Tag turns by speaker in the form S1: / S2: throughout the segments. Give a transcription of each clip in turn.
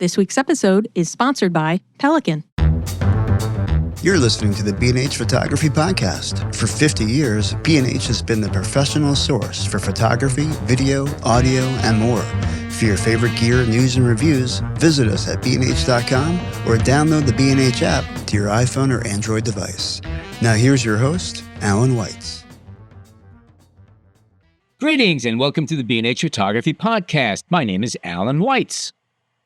S1: This week's episode is sponsored by Pelican.
S2: You're listening to the B&H Photography Podcast. For 50 years, B&H has been the professional source for photography, video, audio, and more. For your favorite gear, news, and reviews, visit us at bnh.com or download the B&H app to your iPhone or Android device. Now here's your host, Alan Weitz.
S3: Greetings and welcome to the B&H Photography Podcast. My name is Alan Weitz.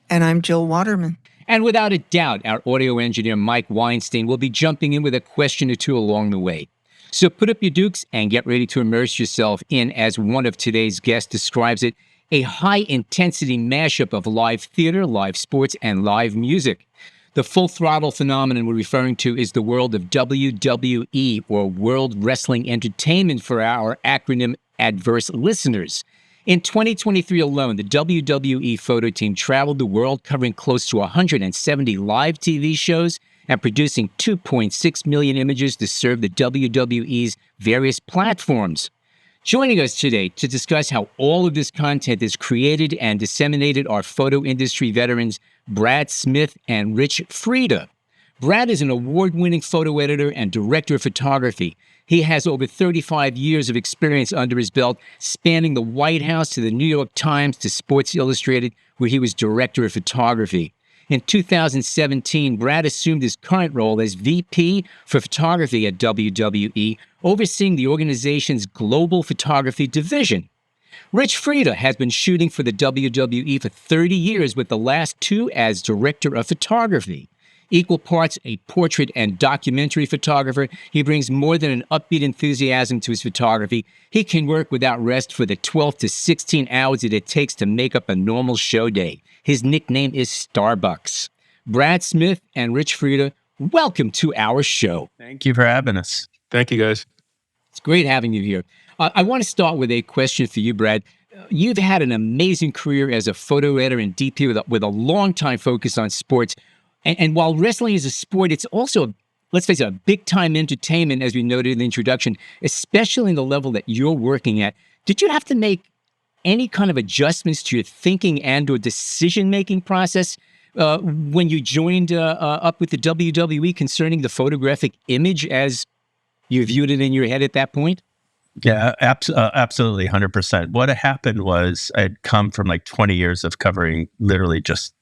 S4: And I'm Jill Waterman.
S3: And without a doubt, our audio engineer, Mike Weinstein, will be jumping in with a question or two along the way. So put up your dukes and get ready to immerse yourself in, as one of today's guests describes it, a high-intensity mashup of live theater, live sports, and live music. The full-throttle phenomenon we're referring to is the world of WWE, or World Wrestling Entertainment for our acronym adverse listeners. In 2023 alone, the WWE photo team traveled the world, covering close to 170 live TV shows and producing 2.6 million images to serve the WWE's various platforms. Joining us today to discuss how all of this content is created and disseminated are photo industry veterans Brad Smith and Rich Freeda. Brad is an award-winning photo editor and director of photography. He has over 35 years of experience under his belt, spanning the White House to the New York Times to Sports Illustrated, where he was director of photography. In 2017, Brad assumed his current role as VP for photography at WWE, overseeing the organization's global photography division. Rich Freeda has been shooting for the WWE for 30 years, with the last 2 as director of photography. Equal parts a portrait and documentary photographer, he brings more than an upbeat enthusiasm to his photography. He can work without rest for the 12 to 16 hours that it takes to make up a normal show day. His nickname is Starbucks. Brad Smith and Rich Freeda, welcome to our show.
S5: Thank you for having us.
S6: Thank you, guys.
S3: It's great having you here. I want to start with a question for you, Brad. You've had an amazing career as a photo editor and DP with a long time focus on sports. And while wrestling is a sport, it's also, let's face it, a big-time entertainment, as we noted in the introduction, especially in the level that you're working at. Did you have to make any kind of adjustments to your thinking and or decision-making process when you joined up with the WWE concerning the photographic image as you viewed it in your head at that point?
S5: Yeah, absolutely, 100%. What had happened was I'd come from like 20 years of covering literally just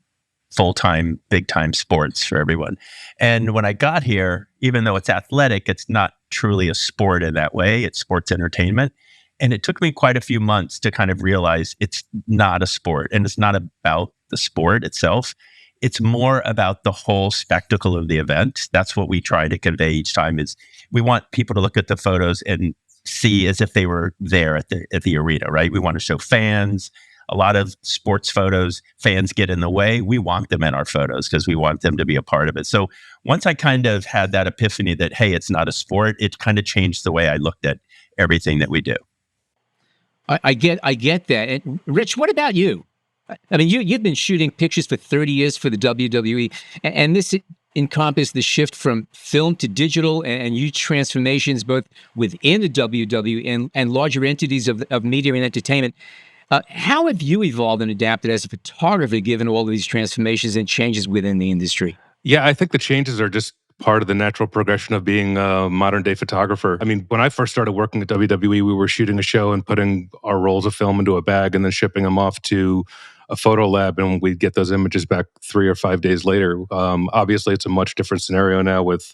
S5: full-time, big-time sports for everyone. And when I got here, even though it's athletic, it's not truly a sport in that way. It's sports entertainment. And it took me quite a few months to kind of realize it's not a sport. And it's not about the sport itself. It's more about the whole spectacle of the event. That's what we try to convey each time is we want people to look at the photos and see as if they were there at the arena, right? We want to show fans. A lot of sports photos, fans get in the way. We want them in our photos because we want them to be a part of it. So once I kind of had that epiphany that, hey, it's not a sport, it kind of changed the way I looked at everything that we do.
S3: I get that. And Rich, what about you? I mean, you've been shooting pictures for 30 years for the WWE, and this encompassed the shift from film to digital and huge transformations both within the WWE and larger entities of media and entertainment. How have you evolved and adapted as a photographer given all of these transformations and changes within the industry?
S6: Yeah, I think the changes are just part of the natural progression of being a modern-day photographer. I mean, when I first started working at WWE, we were shooting a show and putting our rolls of film into a bag and then shipping them off to a photo lab, and we'd get those images back 3 or 5 days later. Obviously, it's a much different scenario now with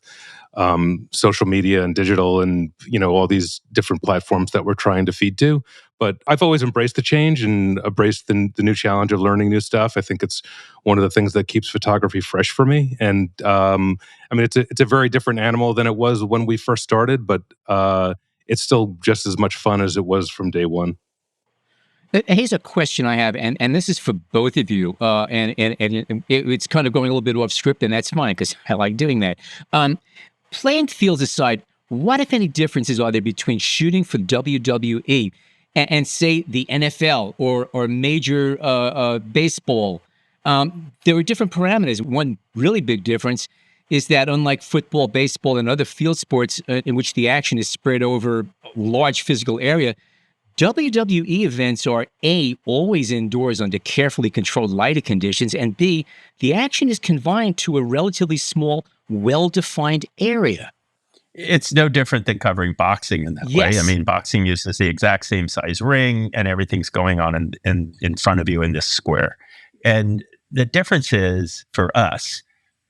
S6: social media and digital and, all these different platforms that we're trying to feed to. But I've always embraced the change and embraced the new challenge of learning new stuff. I think it's one of the things that keeps photography fresh for me. And I mean, it's a very different animal than it was when we first started, but it's still just as much fun as it was from day one.
S3: Here's a question I have, and this is for both of you, and it's kind of going a little bit off script, and that's fine because I like doing that. Playing fields aside, what, if any, differences are there between shooting for WWE and say the NFL or major baseball? There are different parameters. One really big difference is that unlike football, baseball, and other field sports in which the action is spread over a large physical area, WWE events are A, always indoors under carefully controlled lighting conditions, and B, the action is confined to a relatively small, well-defined area.
S5: It's no different than covering boxing in that way. I mean, boxing uses the exact same size ring and everything's going on in front of you in this square. And the difference is for us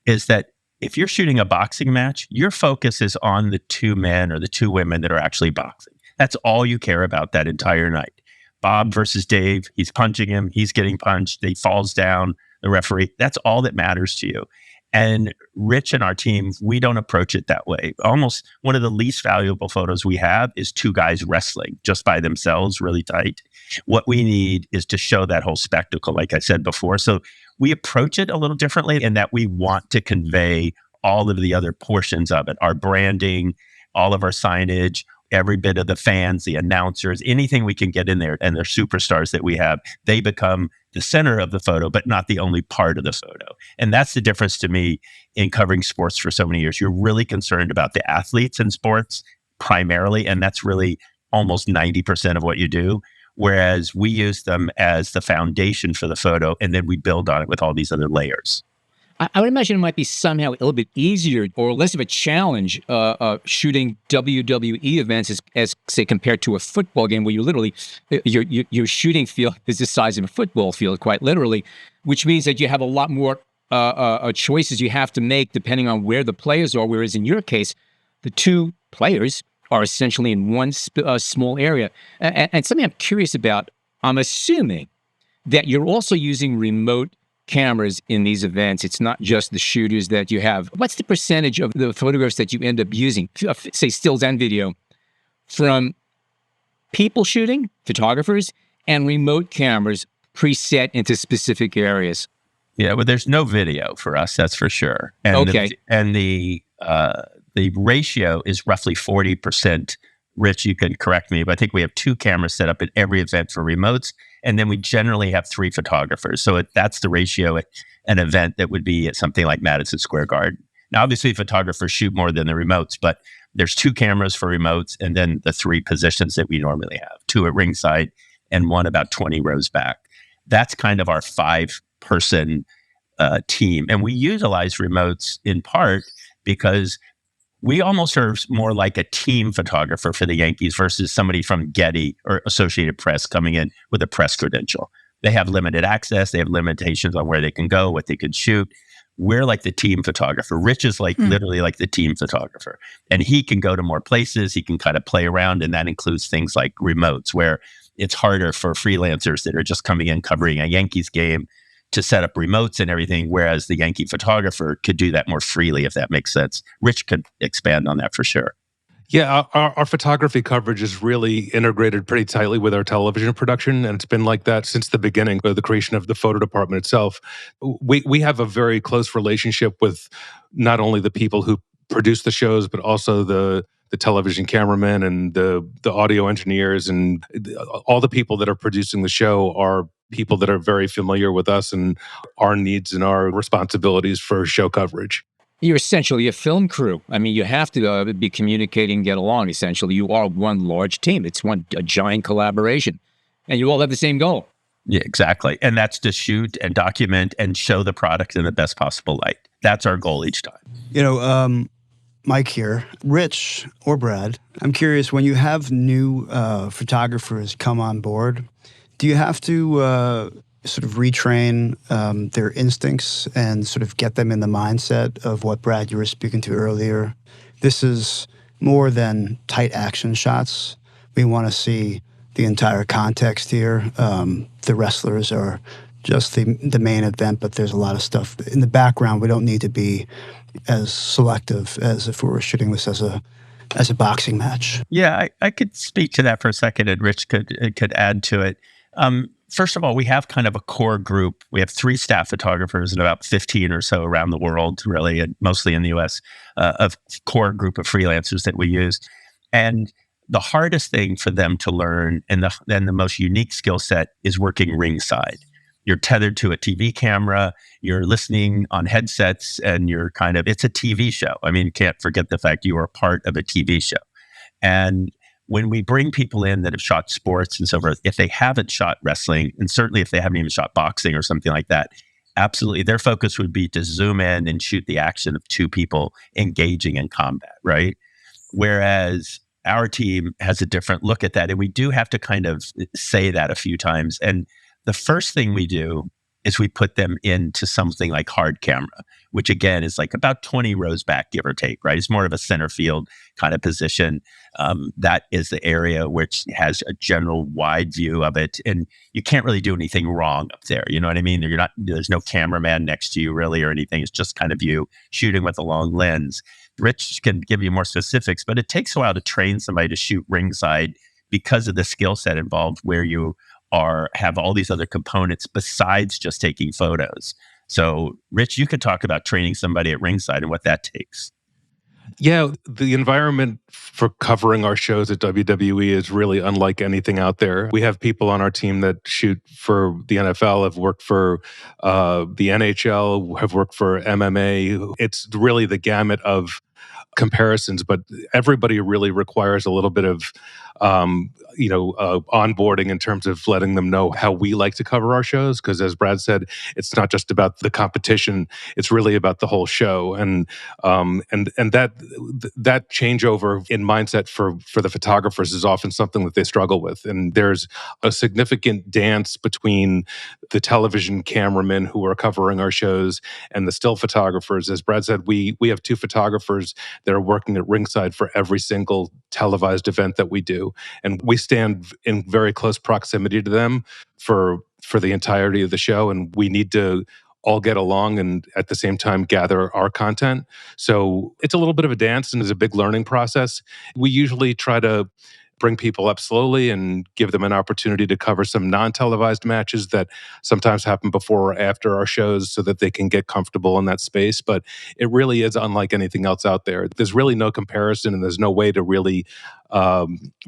S5: is that if you're shooting a boxing match, your focus is on the two men or the two women that are actually boxing. That's all you care about that entire night. Bob versus Dave, he's punching him, he's getting punched, he falls down, the referee, that's all that matters to you. And Rich and our team, we don't approach it that way. Almost one of the least valuable photos we have is two guys wrestling just by themselves, really tight. What we need is to show that whole spectacle, like I said before. So we approach it a little differently in that we want to convey all of the other portions of it, our branding, all of our signage, every bit of the fans, the announcers, anything we can get in there, and the superstars that we have, they become the center of the photo, but not the only part of the photo. And that's the difference to me in covering sports for so many years. You're really concerned about the athletes in sports primarily, and that's really almost 90% of what you do. Whereas we use them as the foundation for the photo, and then we build on it with all these other layers.
S3: I would imagine it might be somehow a little bit easier or less of a challenge shooting WWE events as say compared to a football game where you literally your shooting field is the size of a football field, quite literally, which means that you have a lot more choices you have to make depending on where the players are. Whereas in your case, the two players are essentially in one small area. And something I'm curious about, I'm assuming that you're also using remote cameras in these events. It's not just the shooters that you have. What's the percentage of the photographs that you end up using, say stills and video, from people shooting, photographers, and remote cameras preset into specific areas?
S5: Yeah, well, there's no video for us, that's for sure. And
S3: okay.
S5: The ratio is roughly 40%. Rich, you can correct me, but I think we have 2 cameras set up at every event for remotes, and then we generally have 3 photographers. So that's the ratio at an event that would be at something like Madison Square Garden. Now, obviously, photographers shoot more than the remotes, but there's 2 cameras for remotes, and then the 3 positions that we normally have, 2 at ringside and 1 about 20 rows back. That's kind of our 5-person team. And we utilize remotes in part because we almost are more like a team photographer for the Yankees versus somebody from Getty or Associated Press coming in with a press credential. They have limited access. They have limitations on where they can go, what they can shoot. We're like the team photographer. Rich is like literally like the team photographer. And he can go to more places. He can kind of play around. And that includes things like remotes, where it's harder for freelancers that are just coming in covering a Yankees game to set up remotes and everything, whereas the Yankee photographer could do that more freely, if that makes sense. Rich could expand on that for sure.
S6: Yeah, our photography coverage is really integrated pretty tightly with our television production, and it's been like that since the beginning of the creation of the photo department itself. We have a very close relationship with not only the people who produce the shows, but also the television cameramen and the audio engineers, and all the people that are producing the show are people that are very familiar with us and our needs and our responsibilities for show coverage.
S3: You're essentially a film crew. I mean, you have to be communicating, get along, essentially. You are one large team. It's a giant collaboration. And you all have the same goal.
S5: Yeah, exactly. And that's to shoot and document and show the product in the best possible light. That's our goal each time.
S2: You know, Mike here, Rich or Brad, I'm curious, when you have new photographers come on board, do you have to sort of retrain their instincts and sort of get them in the mindset of what, Brad, you were speaking to earlier? This is more than tight action shots. We want to see the entire context here. The wrestlers are just the main event, but there's a lot of stuff in the background. We don't need to be as selective as if we were shooting this as a boxing match.
S5: Yeah, I could speak to that for a second, and Rich could add to it. First of all, we have kind of a core group. We have 3 staff photographers and about 15 or so around the world, really, and mostly in the US, a core group of freelancers that we use. And the hardest thing for them to learn and the most unique skill set is working ringside. You're tethered to a TV camera, you're listening on headsets, and it's a TV show. I mean, you can't forget the fact you are part of a TV show. And when we bring people in that have shot sports and so forth, if they haven't shot wrestling, and certainly if they haven't even shot boxing or something like that, absolutely, their focus would be to zoom in and shoot the action of two people engaging in combat, right? Whereas our team has a different look at that. And we do have to kind of say that a few times. And the first thing we do is we put them into something like hard camera, which again is like about 20 rows back, give or take, right? It's more of a center field kind of position. That is the area which has a general wide view of it. And you can't really do anything wrong up there. You know what I mean? There's no cameraman next to you really or anything. It's just kind of you shooting with a long lens. Rich can give you more specifics, but it takes a while to train somebody to shoot ringside because of the skill set involved where you have all these other components besides just taking photos. So, Rich, you could talk about training somebody at ringside and what that takes.
S6: Yeah, the environment for covering our shows at WWE is really unlike anything out there. We have people on our team that shoot for the NFL, have worked for the NHL, have worked for MMA. It's really the gamut of comparisons, but everybody really requires a little bit of onboarding in terms of letting them know how we like to cover our shows. Because as Brad said, it's not just about the competition; it's really about the whole show. And that changeover in mindset for the photographers is often something that they struggle with. And there's a significant dance between the television cameramen who are covering our shows and the still photographers. As Brad said, we have two photographers that are working at ringside for every single televised event that we do. And we stand in very close proximity to them for the entirety of the show. And we need to all get along and at the same time gather our content. So it's a little bit of a dance and is a big learning process. We usually try to bring people up slowly and give them an opportunity to cover some non-televised matches that sometimes happen before or after our shows so that they can get comfortable in that space. But it really is unlike anything else out there. There's really no comparison and there's no way to really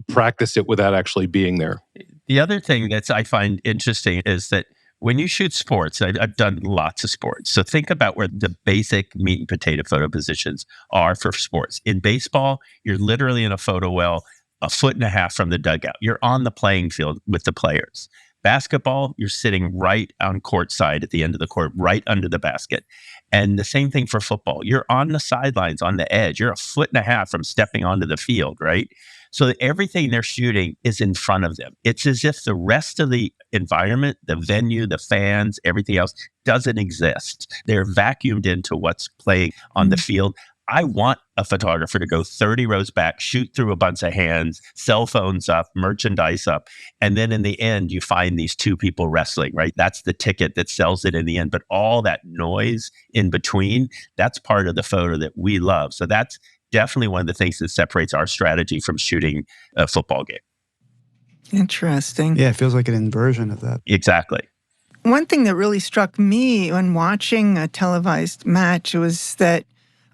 S6: practice it without actually being there.
S5: The other thing that I find interesting is that when you shoot sports, I've done lots of sports. So think about where the basic meat and potato photo positions are for sports. In baseball, you're literally in a photo well, 1.5 feet from the dugout. You're on the playing field with the players. Basketball, you're sitting right on court side at the end of the court, right under the basket. And the same thing for football. You're on the sidelines, on the edge. You're 1.5 feet from stepping onto the field, right? So everything they're shooting is in front of them. It's as if the rest of the environment, the venue, the fans, everything else doesn't exist. They're vacuumed into what's playing on the field. I want a photographer to go 30 rows back, shoot through a bunch of hands, cell phones up, merchandise up. And then in the end, you find these two people wrestling, right? That's the ticket that sells it in the end. But all that noise in between, that's part of the photo that we love. So that's definitely one of the things that separates our strategy from shooting a football game.
S4: Interesting.
S2: Yeah, it feels like an inversion of that.
S5: Exactly.
S4: One thing that really struck me when watching a televised match was that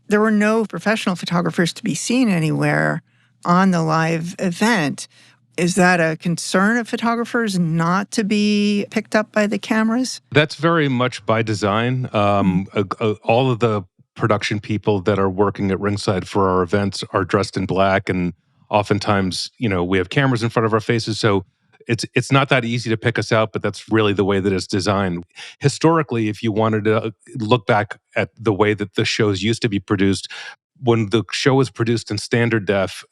S4: there were no professional photographers to be seen anywhere on the live event. Is that a concern of photographers not to be picked up by the cameras?
S6: That's very much by design. All of the production people that are working at ringside for our events are dressed in black, and oftentimes, we have cameras in front of our faces. So it's not that easy to pick us out, but that's really the way that it's designed. Historically, if you wanted to look back at the way that the shows used to be produced, when the show was produced in standard def,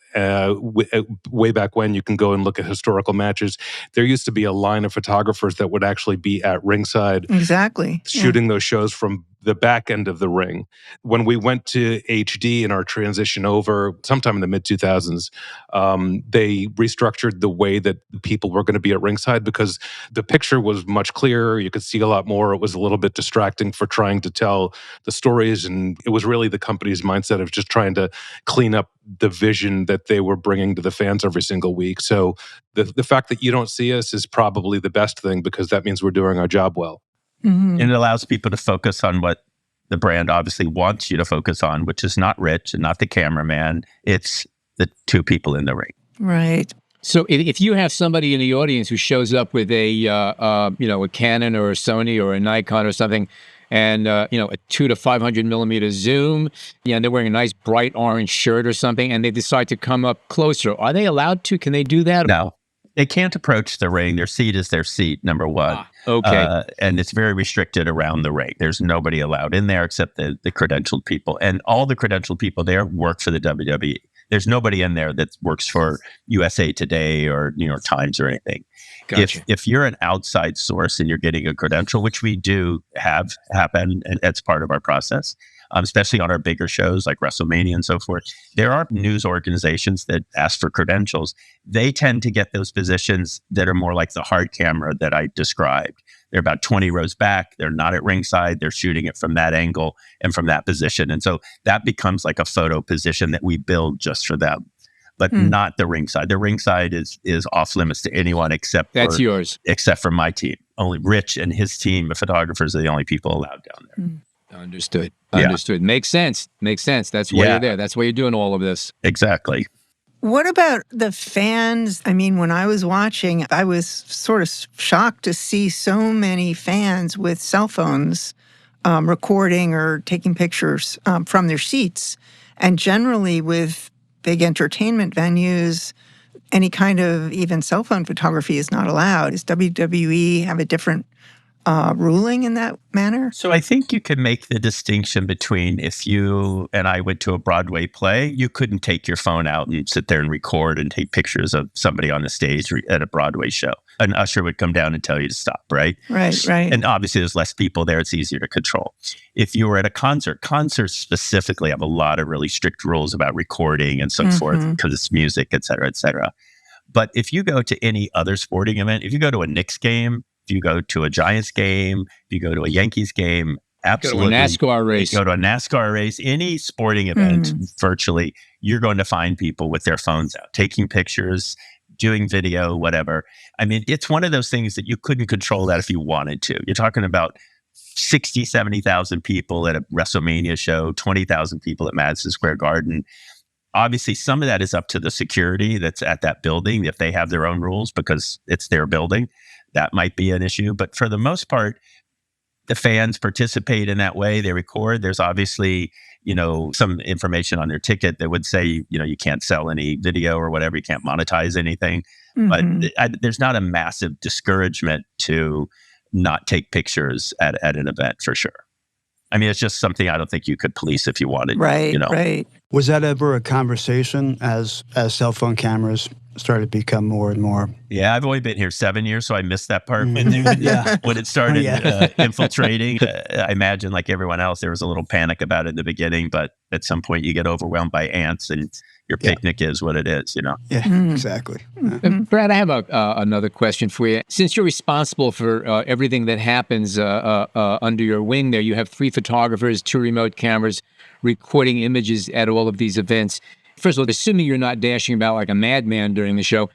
S6: way back when, you can go and look at historical matches. There used to be a line of photographers that would actually be at ringside,
S4: Exactly.
S6: shooting those shows from the back end of the ring. When we went to HD in our transition over sometime in the mid-2000s, they restructured the way that people were going to be at ringside because the picture was much clearer. You could see a lot more. It was a little bit distracting for trying to tell the stories. And it was really the company's mindset of just trying to clean up the vision that they were bringing to the fans every single week. So the fact that you don't see us is probably the best thing because that means we're doing our job well.
S4: Mm-hmm.
S5: And it allows people to focus on what the brand obviously wants you to focus on, which is not Rich and not the cameraman. It's the two people in the ring.
S4: Right.
S3: So if you have somebody in the audience who shows up with a Canon or a Sony or a Nikon or something, and a 2 to 500 millimeter zoom. Yeah, and they're wearing a nice bright orange shirt or something, and they decide to come up closer. Are they allowed to? Can they do that?
S5: No, they can't approach the ring. Their seat is their seat, number one.
S3: Okay.
S5: And it's very restricted around the ring. There's nobody allowed in there except the credentialed people. And all the credentialed people there work for the WWE. There's nobody in there that works for USA Today or New York Times or anything.
S3: Gotcha.
S5: If you're an outside source and you're getting a credential, which we do have happen, and that's part of our process, especially on our bigger shows like WrestleMania and so forth, there are news organizations that ask for credentials. They tend to get those positions that are more like the hard camera that I described. They're about 20 rows back. They're not at ringside. They're shooting it from that angle and from that position. And so that becomes like a photo position that we build just for them, but not the ringside. The ringside is off limits to anyone except
S3: That's yours.
S5: Except for my team. Only Rich and his team of photographers are the only people allowed down there.
S3: Understood.
S5: Yeah.
S3: Understood. Makes sense. Makes sense. That's why you're there. That's why you're doing all of this.
S5: Exactly.
S4: What about the fans? I mean, when I was watching, I was sort of shocked to see so many fans with cell phones recording or taking pictures from their seats. And generally with big entertainment venues, any kind of even cell phone photography is not allowed. Does WWE have a different ruling in that manner?
S5: So I think you could make the distinction between if you and I went to a Broadway play, you couldn't take your phone out and sit there and record and take pictures of somebody on the stage at a Broadway show. An usher would come down and tell you to stop, right?
S4: Right.
S5: And obviously there's less people there. It's easier to control. If you were at a concert, concerts specifically have a lot of really strict rules about recording and so forth because it's music, et cetera, et cetera. But if you go to any other sporting event, if you go to a Knicks game, if you go to a Giants game, if you go to a Yankees game, absolutely.
S3: Go to a NASCAR race.
S5: Go to a NASCAR race, any sporting event, virtually, you're going to find people with their phones out, taking pictures, doing video, whatever. I mean, it's one of those things that you couldn't control that if you wanted to. You're talking about 60, 70,000 people at a WrestleMania show, 20,000 people at Madison Square Garden. Obviously, some of that is up to the security that's at that building, if they have their own rules because it's their building. That might be an issue. But for the most part, the fans participate in that way. They record. There's obviously, some information on their ticket that would say, you can't sell any video or whatever. You can't monetize anything. But there's not a massive discouragement to not take pictures at an event for sure. I mean, it's just something I don't think you could police if you wanted.
S4: Right.
S2: Was that ever a conversation as cell phone cameras started to become more and more?
S5: Yeah, I've only been here 7 years, so I missed that part when it started infiltrating. I imagine, like everyone else, there was a little panic about it in the beginning, but at some point you get overwhelmed by ants and your picnic is what it is,
S2: Yeah, exactly.
S3: Brad, I have another question for you. Since you're responsible for everything that happens under your wing there, you have 3 photographers, 2 remote cameras recording images at all of these events. First of all, assuming you're not dashing about like a madman during the show,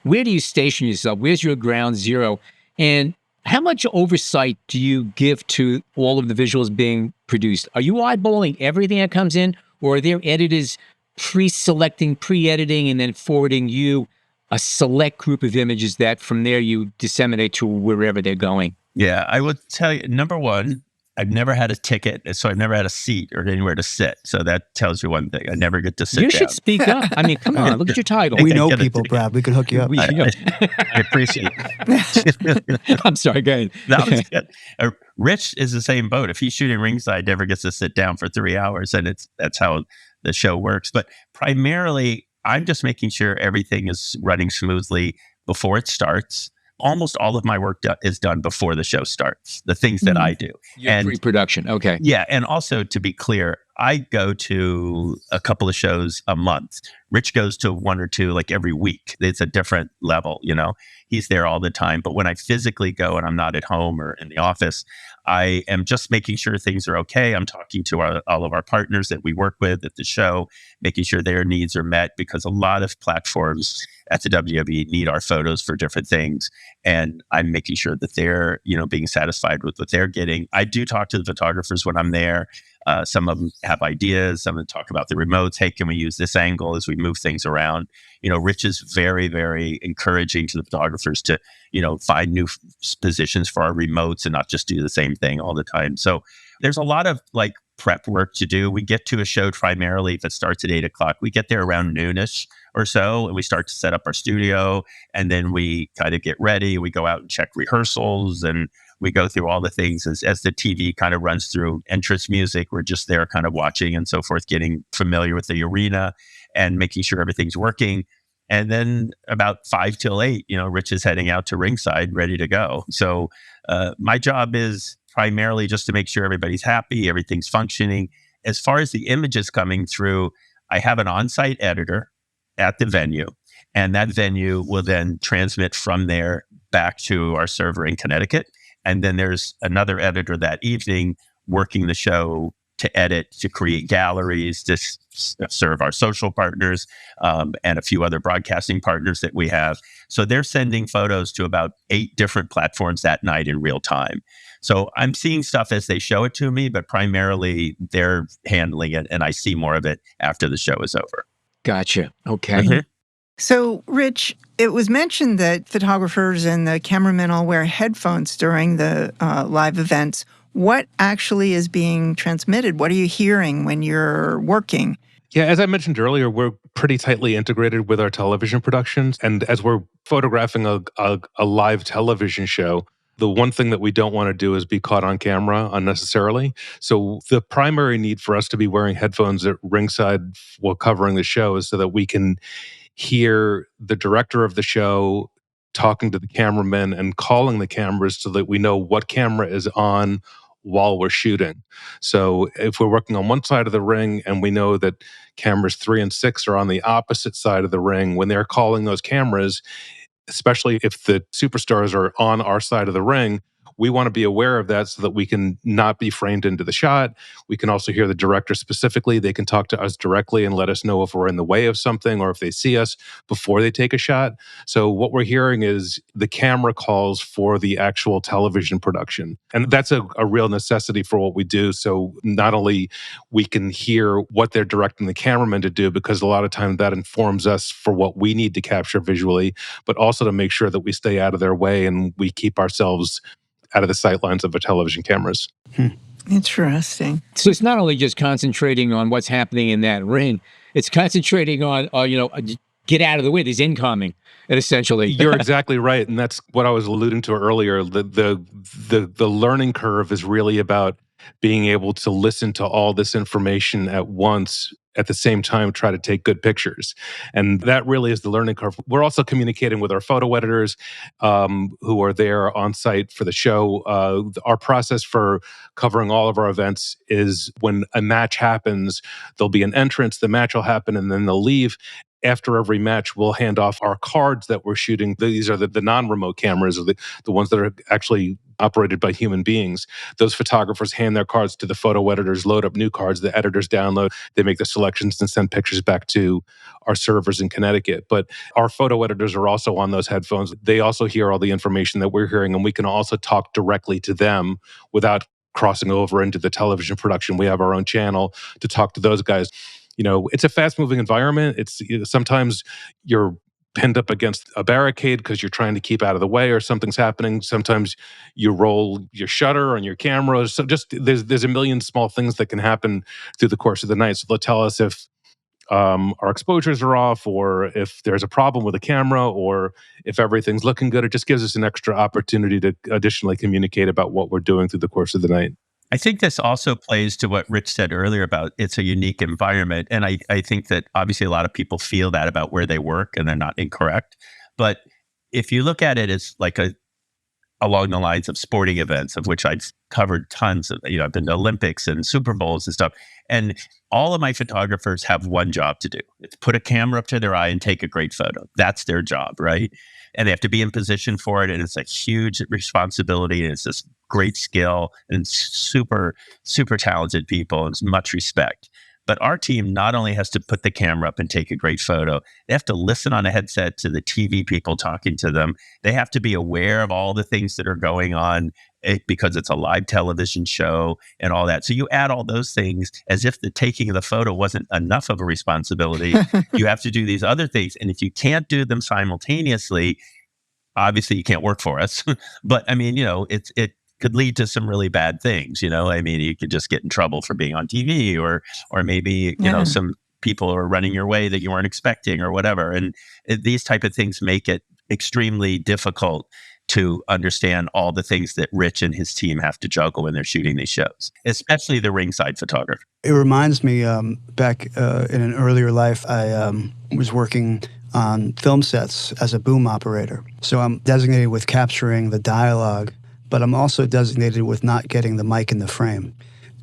S3: where do you station yourself? Where's your ground zero? And how much oversight do you give to all of the visuals being produced? Are you eyeballing everything that comes in, or are there editors pre-selecting, pre-editing, and then forwarding you a select group of images that from there you disseminate to wherever they're going?
S5: Yeah, I would tell you, number one, I've never had a ticket, so I've never had a seat or anywhere to sit. So that tells you one thing. I never get to sit down.
S3: You should speak up. I mean, come on, look at your title.
S2: We know people, Brad. We could hook you up.
S5: I appreciate it.
S3: I'm sorry, go ahead.
S5: That was good. Rich is the same boat. If he's shooting ringside, never gets to sit down for 3 hours, and that's how the show works. But primarily, I'm just making sure everything is running smoothly before it starts. Almost all of my work is done before the show starts, the things that I do.
S3: Your pre-production, okay.
S5: Yeah, and also to be clear, I go to a couple of shows a month. Rich goes to 1 or 2 like every week. It's a different level, He's there all the time. But when I physically go and I'm not at home or in the office, I am just making sure things are okay. I'm talking to all of our partners that we work with at the show, making sure their needs are met, because a lot of platforms, at the WWE need our photos for different things. And I'm making sure that they're, being satisfied with what they're getting. I do talk to the photographers when I'm there. Some of them have ideas. Some of them talk about the remotes. Hey, can we use this angle as we move things around? Rich is very, very encouraging to the photographers to, find new positions for our remotes and not just do the same thing all the time. So there's a lot of prep work to do. We get to a show primarily if it starts at 8:00. We get there around noonish or so, and we start to set up our studio, and then we kind of get ready. We go out and check rehearsals, and we go through all the things as the TV kind of runs through entrance music. We're just there kind of watching and so forth, getting familiar with the arena and making sure everything's working. And then about 5 till 8, Rich is heading out to ringside, ready to go. So my job is primarily just to make sure everybody's happy, everything's functioning. As far as the images coming through, I have an on-site editor at the venue, and that venue will then transmit from there back to our server in Connecticut. And then there's another editor that evening working the show to edit, to create galleries, to serve our social partners, and a few other broadcasting partners that we have. So they're sending photos to about 8 different platforms that night in real time. So I'm seeing stuff as they show it to me, but primarily they're handling it, and I see more of it after the show is over.
S3: Gotcha. Okay.
S5: Mm-hmm.
S4: So, Rich, it was mentioned that photographers and the cameramen all wear headphones during the live events. What actually is being transmitted? What are you hearing when you're working?
S6: Yeah, as I mentioned earlier, we're pretty tightly integrated with our television productions. And as we're photographing a live television show, the one thing that we don't want to do is be caught on camera unnecessarily. So the primary need for us to be wearing headphones at ringside while covering the show is so that we can hear the director of the show talking to the cameramen and calling the cameras so that we know what camera is on while we're shooting. So if we're working on one side of the ring and we know that cameras 3 and 6 are on the opposite side of the ring, when they're calling those cameras, especially if the superstars are on our side of the ring, we want to be aware of that so that we can not be framed into the shot. We can also hear the director specifically. They can talk to us directly and let us know if we're in the way of something or if they see us before they take a shot. So what we're hearing is the camera calls for the actual television production. And that's a real necessity for what we do. So not only we can hear what they're directing the cameraman to do, because a lot of times that informs us for what we need to capture visually, but also to make sure that we stay out of their way and we keep ourselves out of the sight lines of the television cameras.
S4: Interesting.
S3: So it's not only just concentrating on what's happening in that ring, it's concentrating on, get out of the way, there's incoming, essentially.
S6: You're exactly right. And that's what I was alluding to earlier. The learning curve is really about being able to listen to all this information at once, at the same time try to take good pictures. And that really is the learning curve. We're also communicating with our photo editors who are there on site for the show. Our process for covering all of our events is when a match happens, there'll be an entrance, the match will happen, and then they'll leave. After every match, we'll hand off our cards that we're shooting. These are the non-remote cameras, or the ones that are actually operated by human beings. Those photographers hand their cards to the photo editors, load up new cards, the editors download, they make the selections and send pictures back to our servers in Connecticut. But our photo editors are also on those headphones. They also hear all the information that we're hearing, and we can also talk directly to them without crossing over into the television production. We have our own channel to talk to those guys. It's a fast-moving environment. It's sometimes you're pinned up against a barricade because you're trying to keep out of the way or something's happening. Sometimes you roll your shutter on your camera. So just there's a million small things that can happen through the course of the night. So they'll tell us if our exposures are off, or if there's a problem with the camera, or if everything's looking good. It just gives us an extra opportunity to additionally communicate about what we're doing through the course of the night.
S5: I think this also plays to what Rich said earlier about it's a unique environment. And I think that obviously a lot of people feel that about where they work, and they're not incorrect. But if you look at it as along the lines of sporting events, of which I've covered tons of, I've been to Olympics and Super Bowls and stuff. And all of my photographers have one job to do. It's put a camera up to their eye and take a great photo. That's their job, right? And they have to be in position for it. And it's a huge responsibility. And it's this great skill and super, super talented people. And it's much respect. But our team not only has to put the camera up and take a great photo, they have to listen on a headset to the TV people talking to them. They have to be aware of all the things that are going on because it's a live television show and all that. So you add all those things as if the taking of the photo wasn't enough of a responsibility. You have to do these other things. And if you can't do them simultaneously, obviously you can't work for us. But I mean, it could lead to some really bad things. I mean, you could just get in trouble for being on TV, or maybe, some people are running your way that you weren't expecting or whatever. And these type of things make it extremely difficult to understand all the things that Rich and his team have to juggle when they're shooting these shows, especially the ringside photographer.
S2: It reminds me, back in an earlier life, I was working on film sets as a boom operator. So I'm designated with capturing the dialogue, but I'm also designated with not getting the mic in the frame.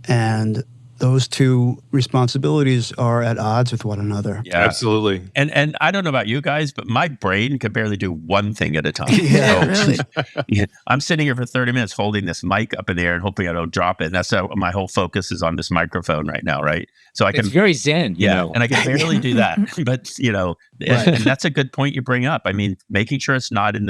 S2: And those two responsibilities are at odds with one another.
S6: Yeah, absolutely.
S5: And I don't know about you guys, but my brain could barely do one thing at a time.
S4: Really.
S5: I'm sitting here for 30 minutes holding this mic up in the air and hoping I don't drop it. And that's how my whole focus is on this microphone right now, right? So
S3: It's very zen,
S5: and I can barely do that. But, and that's a good point you bring up. I mean, making sure it's not in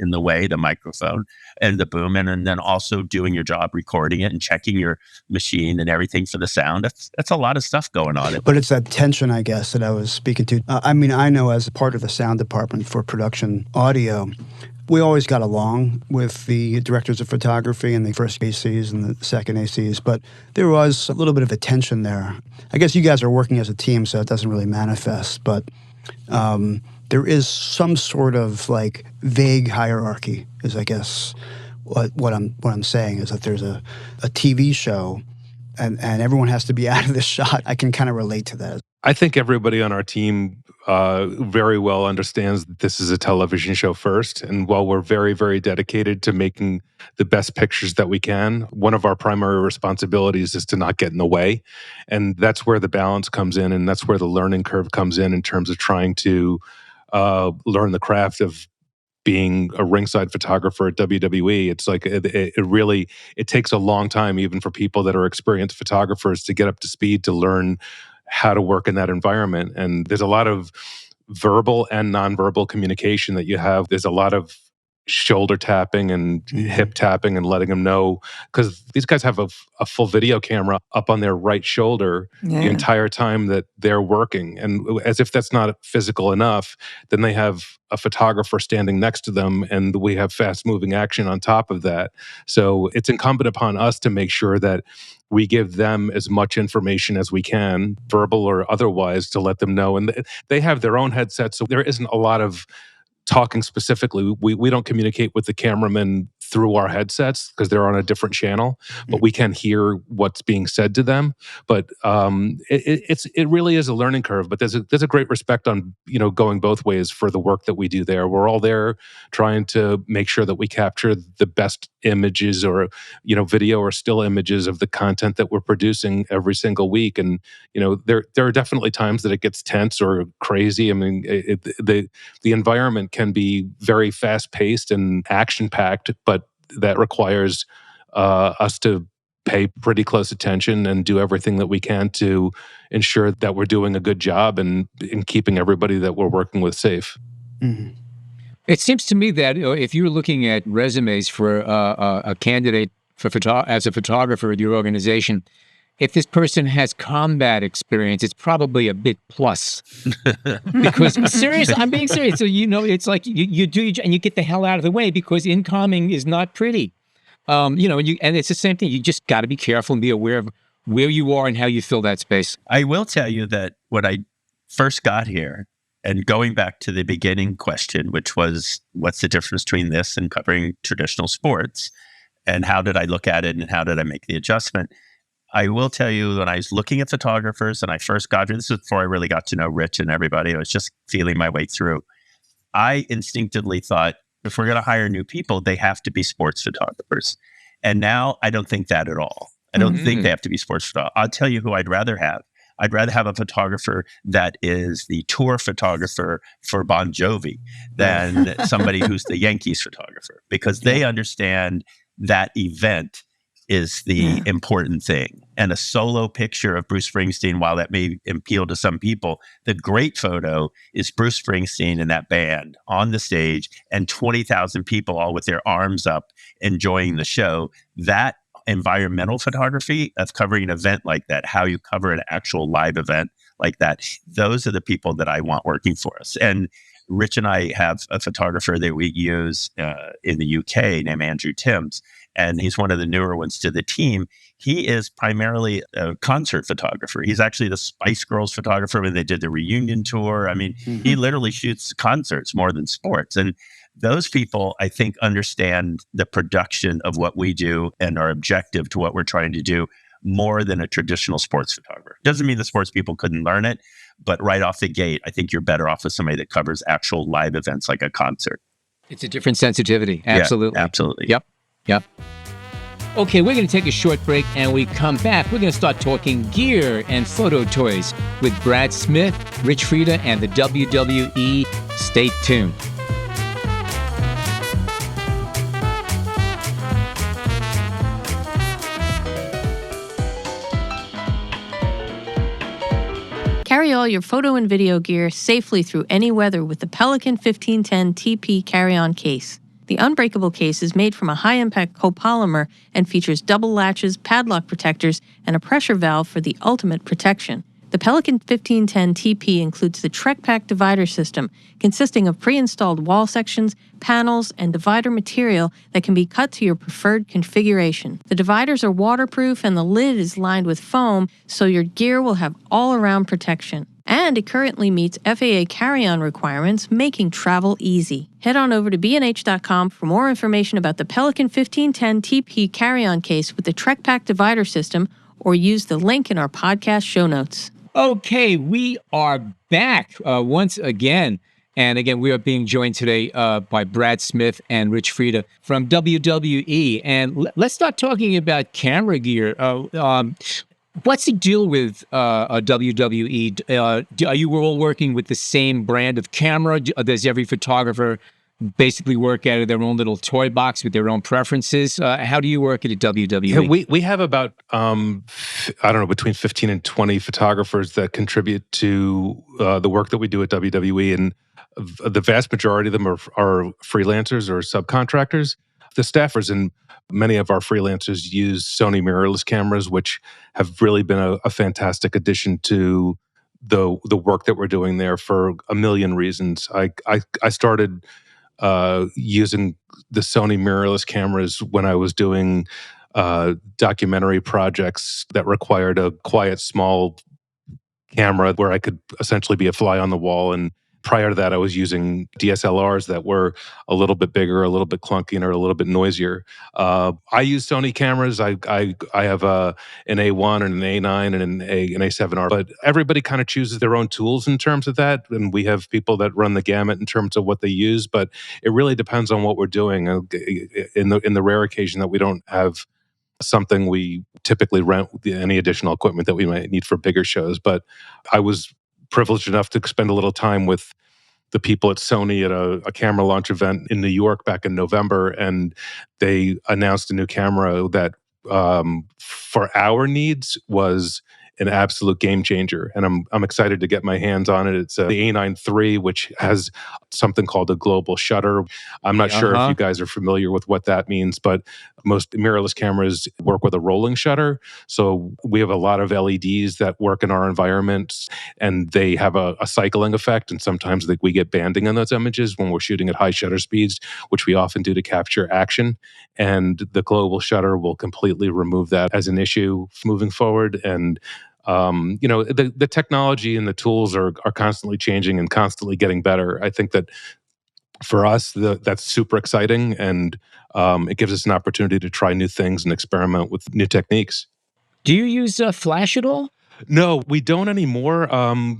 S5: the way, the microphone and the boom, and then also doing your job, recording it and checking your machine and everything for the sound. That's a lot of stuff going on.
S2: But it's that tension, I guess, that I was speaking to. I mean, I know as a part of the sound department for production audio, we always got along with the directors of photography and the first ACs and the second ACs, but there was a little bit of a tension there. I guess you guys are working as a team, so it doesn't really manifest, but there is some sort of like vague hierarchy, is I guess what I'm saying, is that there's a TV show and everyone has to be out of the shot. I can kind of relate to that.
S6: I think everybody on our team very well understands that this is a television show first. And while we're very, very dedicated to making the best pictures that we can, one of our primary responsibilities is to not get in the way. And that's where the balance comes in. And that's where the learning curve comes in terms of trying to learn the craft of being a ringside photographer at WWE. It's like it takes a long time, even for people that are experienced photographers, to get up to speed to learn how to work in that environment. And there's a lot of verbal and nonverbal communication that you have. There's a lot of shoulder tapping and hip tapping and letting them know, because these guys have a full video camera up on their right shoulder the entire time that they're working. And as if that's not physical enough, then they have a photographer standing next to them, and we have fast moving action on top of that. So it's incumbent upon us to make sure that we give them as much information as we can, verbal or otherwise, to let them know. And they have their own headsets, so there isn't a lot of talking specifically. We don't communicate with the cameramen through our headsets because they're on a different channel, but we can hear what's being said to them. But it really is a learning curve. But there's a great respect on going both ways for the work that we do there. We're all there trying to make sure that we capture the best images or video or still images of the content that we're producing every single week. And there are definitely times that it gets tense or crazy. I mean, the environment can be very fast paced and action packed, but that requires us to pay pretty close attention and do everything that we can to ensure that we're doing a good job and in keeping everybody that we're working with safe.
S2: Mm-hmm.
S3: It seems to me that if you're looking at resumes for a candidate as a photographer at your organization, if this person has combat experience, it's probably a big plus. Because seriously, I'm being serious. So it's like you do, and you get the hell out of the way, because incoming is not pretty. And it's the same thing. You just got to be careful and be aware of where you are and how you fill that space.
S5: I will tell you that when I first got here, and going back to the beginning question, which was, what's the difference between this and covering traditional sports? And how did I look at it and how did I make the adjustment? I will tell you, when I was looking at photographers and I first got here, this was before I really got to know Rich and everybody, I was just feeling my way through. I instinctively thought, if we're going to hire new people, they have to be sports photographers. And now I don't think that at all. I don't think they have to be sports photographers. I'll tell you who I'd rather have. I'd rather have a photographer that is the tour photographer for Bon Jovi than somebody who's the Yankees photographer, because they understand that event is the important thing. And a solo picture of Bruce Springsteen, while that may appeal to some people, the great photo is Bruce Springsteen and that band on the stage and 20,000 people all with their arms up enjoying the show. That environmental photography of covering an event like that, how you cover an actual live event like that, those are the people that I want working for us. And Rich and I have a photographer that we use in the UK named Andrew Timms, and he's one of the newer ones to the team. He is primarily a concert photographer. He's actually the Spice Girls photographer when they did the reunion tour. I mean, he literally shoots concerts more than sports. And those people, I think, understand the production of what we do and are objective to what we're trying to do more than a traditional sports photographer. Doesn't mean the sports people couldn't learn it, but right off the gate, I think you're better off with somebody that covers actual live events like a concert.
S3: It's a different sensitivity. Absolutely.
S5: Yeah, absolutely.
S3: Yep. Okay, we're going to take a short break, and we come back. We're going to start talking gear and photo toys with Brad Smith, Rich Freeda, and the WWE. Stay tuned.
S1: Carry all your photo and video gear safely through any weather with the Pelican 1510 TP carry-on case. The unbreakable case is made from a high-impact copolymer and features double latches, padlock protectors, and a pressure valve for the ultimate protection. The Pelican 1510 TP includes the TrekPack divider system, consisting of pre-installed wall sections, panels, and divider material that can be cut to your preferred configuration. The dividers are waterproof and the lid is lined with foam, so your gear will have all-around protection. And it currently meets FAA carry-on requirements, making travel easy. Head on over to bnh.com for more information about the Pelican 1510 TP carry-on case with the TrekPack divider system, or use the link in our podcast show notes.
S3: Okay, we are back once again. And again, we are being joined today by Brad Smith and Rich Freeda from WWE. And let's start talking about camera gear. What's the deal with WWE? Are you all working with the same brand of camera? Does every photographer basically work out of their own little toy box with their own preferences? How do you work at a WWE?
S6: Yeah, we have about, I don't know, between 15 and 20 photographers that contribute to the work that we do at WWE. And the vast majority of them are freelancers or subcontractors. The staffers and many of our freelancers use Sony mirrorless cameras, which have really been a fantastic addition to the work that we're doing there for a million reasons. I started using the Sony mirrorless cameras when I was doing documentary projects that required a quiet, small camera where I could essentially be a fly on the wall. And prior to that, I was using DSLRs that were a little bit bigger, a little bit clunky, and a little bit noisier. I use Sony cameras. I have an A1 and an A9 and an A7R, but everybody kind of chooses their own tools in terms of that. And we have people that run the gamut in terms of what they use, but it really depends on what we're doing. In the rare occasion that we don't have something, we typically rent any additional equipment that we might need for bigger shows. But I was privileged enough to spend a little time with the people at Sony at a camera launch event in New York back in November, and they announced a new camera that for our needs was an absolute game changer, and I'm excited to get my hands on it. It's the A9 III, which has something called a global shutter. I'm not sure if you guys are familiar with what that means, but most mirrorless cameras work with a rolling shutter. So we have a lot of LEDs that work in our environment, and they have a cycling effect. And sometimes we get banding on those images when we're shooting at high shutter speeds, which we often do to capture action. And the global shutter will completely remove that as an issue moving forward. And the technology and the tools are constantly changing and constantly getting better. I think that for us, that's super exciting, and it gives us an opportunity to try new things and experiment with new techniques.
S3: Do you use flash at all?
S6: No, we don't anymore.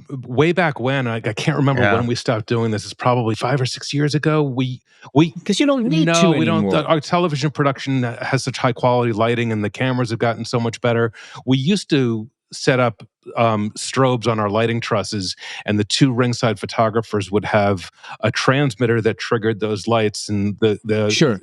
S6: Way back when, I can't remember when we stopped doing this. It's probably 5 or 6 years ago. We
S3: because you don't need to anymore.
S6: We don't. Our television production has such high quality lighting, and the cameras have gotten so much better. We used to set up strobes on our lighting trusses, and the two ringside photographers would have a transmitter that triggered those lights, and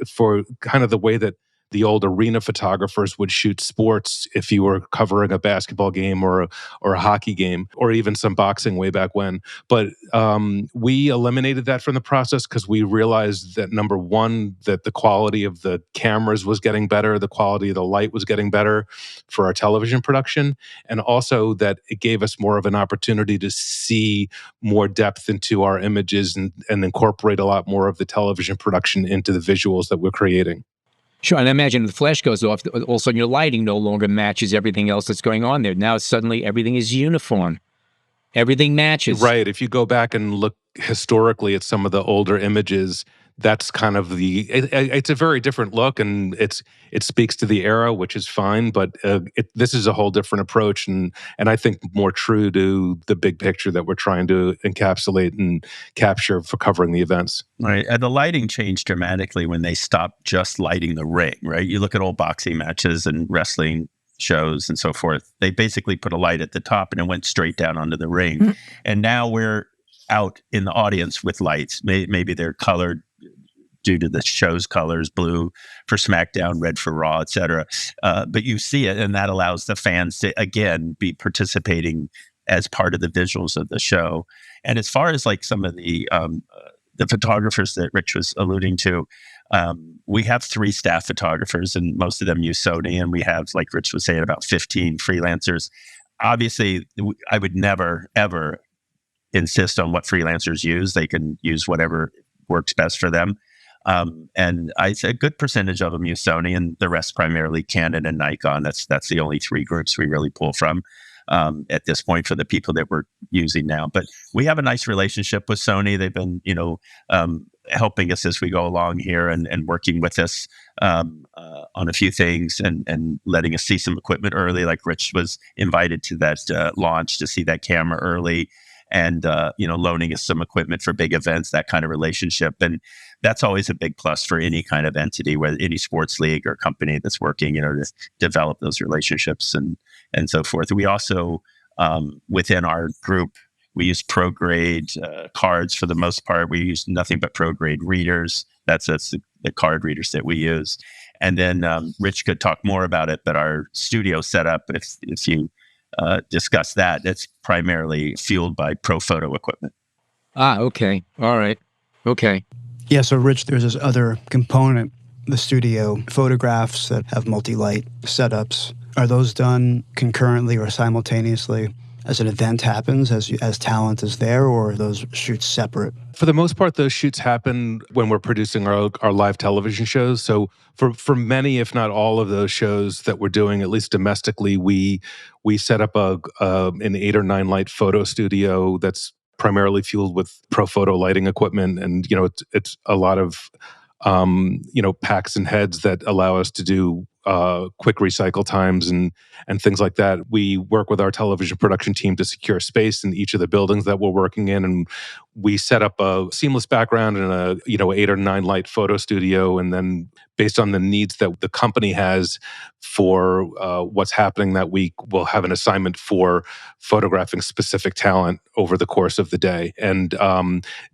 S6: for kind of the way that the old arena photographers would shoot sports if you were covering a basketball game or a hockey game, or even some boxing way back when. But we eliminated that from the process because we realized that, number one, that the quality of the cameras was getting better, the quality of the light was getting better for our television production, and also that it gave us more of an opportunity to see more depth into our images and incorporate a lot more of the television production into the visuals that we're creating.
S3: Sure, and I imagine if the flash goes off, all of a sudden your lighting no longer matches everything else that's going on there. Now suddenly everything is uniform. Everything matches.
S6: Right. If you go back and look historically at some of the older images, that's kind of it's a very different look, and it speaks to the era, which is fine. But this is a whole different approach, and I think more true to the big picture that we're trying to encapsulate and capture for covering the events.
S5: Right. And the lighting changed dramatically when they stopped just lighting the ring, right? You look at old boxing matches and wrestling shows and so forth. They basically put a light at the top and it went straight down onto the ring. Mm-hmm. And now we're out in the audience with lights. Maybe they're colored due to the show's colors, blue for SmackDown, red for Raw, etc. But you see it, and that allows the fans to, again, be participating as part of the visuals of the show. And as far as like some of the photographers that Rich was alluding to, we have 3 staff photographers, and most of them use Sony, and we have, like Rich was saying, about 15 freelancers. Obviously, I would never, ever insist on what freelancers use. They can use whatever works best for them. And I'd say a good percentage of them use Sony, and the rest primarily Canon and Nikon. That's the only 3 groups we really pull from at this point for the people that we're using now. But we have a nice relationship with Sony. They've been, helping us as we go along here and working with us on a few things and letting us see some equipment early. Like Rich was invited to that launch to see that camera early, and loaning us some equipment for big events, that kind of relationship. And that's always a big plus for any kind of entity, whether any sports league or company that's working, to develop those relationships and so forth. We also, within our group, we use pro-grade cards for the most part. We use nothing but pro-grade readers. That's the card readers that we use. And then Rich could talk more about it, but our studio setup, if you discuss that, it's primarily fueled by pro photo equipment.
S3: Okay. All right. Okay.
S2: Yeah, so Rich, there's this other component, the studio photographs that have multi-light setups. Are those done concurrently or simultaneously as an event happens, as talent is there, or are those shoots separate?
S6: For the most part, those shoots happen when we're producing our live television shows. So for many, if not all of those shows that we're doing, at least domestically, we set up an 8 or 9 light photo studio that's primarily fueled with pro photo lighting equipment, and it's a lot of packs and heads that allow us to do quick recycle times and things like that. We work with our television production team to secure space in each of the buildings that we're working in, and we set up a seamless background and a 8 or 9 light photo studio, and then based on the needs that the company has for what's happening that week, we'll have an assignment for photographing specific talent over the course of the day. And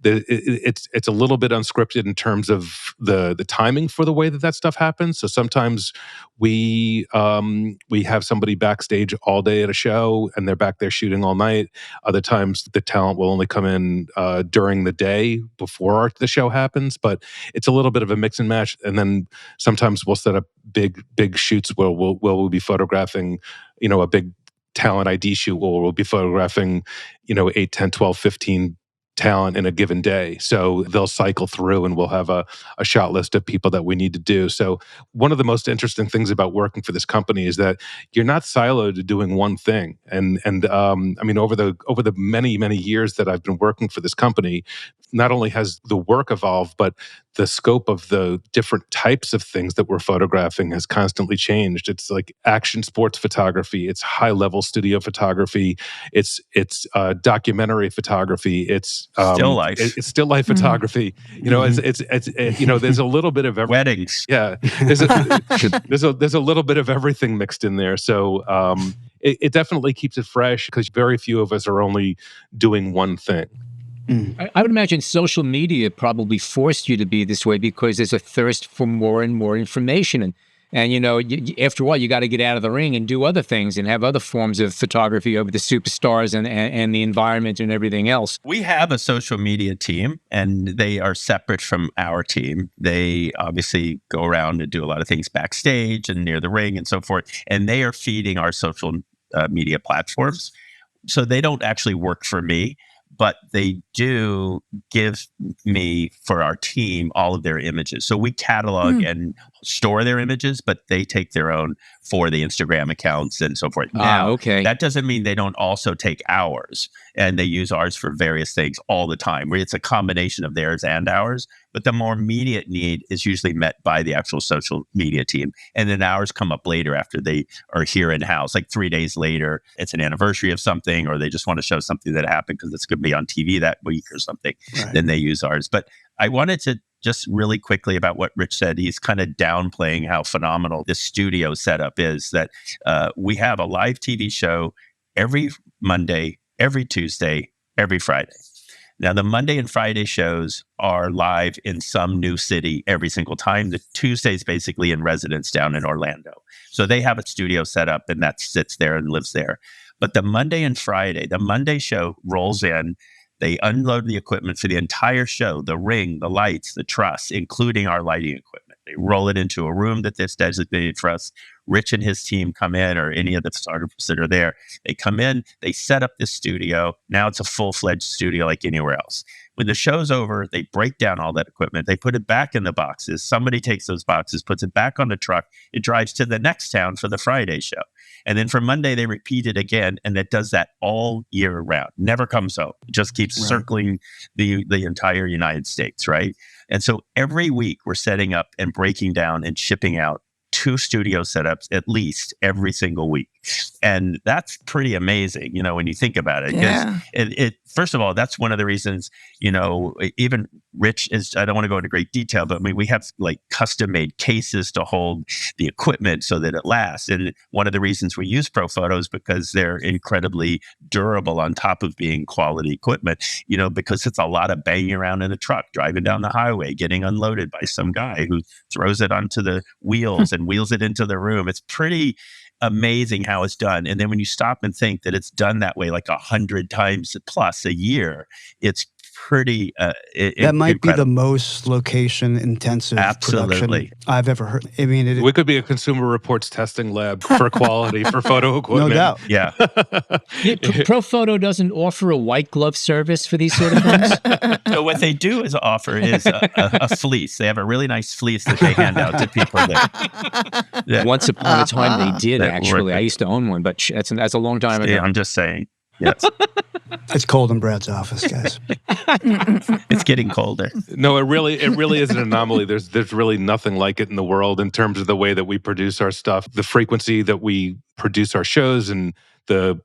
S6: it's a little bit unscripted in terms of the timing for the way that stuff happens. So sometimes we have somebody backstage all day at a show and they're back there shooting all night. Other times the talent will only come in during the day before the show happens, but it's a little bit of a mix and match. And then sometimes we'll set up big shoots where we'll be photographing, a big talent ID shoot where we'll be photographing, 8, 10, 12, 15 talent in a given day. So they'll cycle through and we'll have a shot list of people that we need to do. So one of the most interesting things about working for this company is that you're not siloed to doing one thing. And I mean, over the many years that I've been working for this company, not only has the work evolved, but the scope of the different types of things that we're photographing has constantly changed. It's like action sports photography, it's high-level studio photography, it's documentary photography, it's
S5: still life.
S6: It's still life photography. It's there's a little bit of everything.
S5: Weddings.
S6: Yeah, there's a little bit of everything mixed in there. So it definitely keeps it fresh because very few of us are only doing one thing.
S3: I would imagine social media probably forced you to be this way because there's a thirst for more and more information. And, after a while, you got to get out of the ring and do other things and have other forms of photography over the superstars and the environment and everything else.
S5: We have a social media team, and they are separate from our team. They obviously go around and do a lot of things backstage and near the ring and so forth. And they are feeding our social media platforms. So they don't actually work for me, but they do give me, for our team, all of their images. So we catalog and store their images, but they take their own for the Instagram accounts and so forth. Now,
S3: okay.
S5: That doesn't mean they don't also take ours, and they use ours for various things all the time, where it's a combination of theirs and ours. But the more immediate need is usually met by the actual social media team. And then ours come up later after they are here in-house, like 3 days later, it's an anniversary of something, or they just want to show something that happened because it's going to be on TV that week or something.
S2: Right.
S5: Then they use ours. But I wanted to just really quickly about what Rich said. He's kind of downplaying how phenomenal this studio setup is, that we have a live TV show every Monday, every Tuesday, every Friday. Now, the Monday and Friday shows are live in some new city every single time. The Tuesday's basically in residence down in Orlando. So they have a studio set up, and that sits there and lives there. But the Monday and Friday, the Monday show rolls in. They unload the equipment for the entire show, the ring, the lights, the truss, including our lighting equipment. They roll it into a room that's designated for us. Rich and his team come in, or any of the photographers that are there. They come in, they set up this studio. Now it's a full-fledged studio like anywhere else. When the show's over, they break down all that equipment. They put it back in the boxes. Somebody takes those boxes, puts it back on the truck. It drives to the next town for the Friday show. And then for Monday, they repeat it again. And it does that all year round. Never comes home. It just keeps circling the entire United States, right? And so every week we're setting up and breaking down and shipping out 2 studio setups at least every single week. And that's pretty amazing, when you think about it.
S4: Yeah.
S5: It first of all, that's one of the reasons, even Rich is, I don't want to go into great detail, but we have like custom made cases to hold the equipment so that it lasts. And one of the reasons we use Pro Photos, because they're incredibly durable on top of being quality equipment, because it's a lot of banging around in a truck, driving down the highway, getting unloaded by some guy who throws it onto the wheels and wheels it into the room. It's pretty amazing how it's done. And then when you stop and think that it's done that way like 100 times plus a year, it's pretty
S2: that might be the most location intensive production I've ever heard. I mean,
S6: we could be a Consumer Reports testing lab for quality for photo equipment.
S2: No doubt.
S5: Yeah.
S3: Pro Photo doesn't offer a white glove service for these sort of things.
S5: So what they do is offer is a fleece. They have a really nice fleece that they hand out to people there.
S3: Once upon a time they did, actually. I used to own one, but that's a long time ago.
S5: Yeah, I'm just saying. Yes.
S2: It's cold in Brad's office, guys.
S5: It's getting colder.
S6: No, it really is an anomaly. There's really nothing like it in the world in terms of the way that we produce our stuff, the frequency that we produce our shows, and the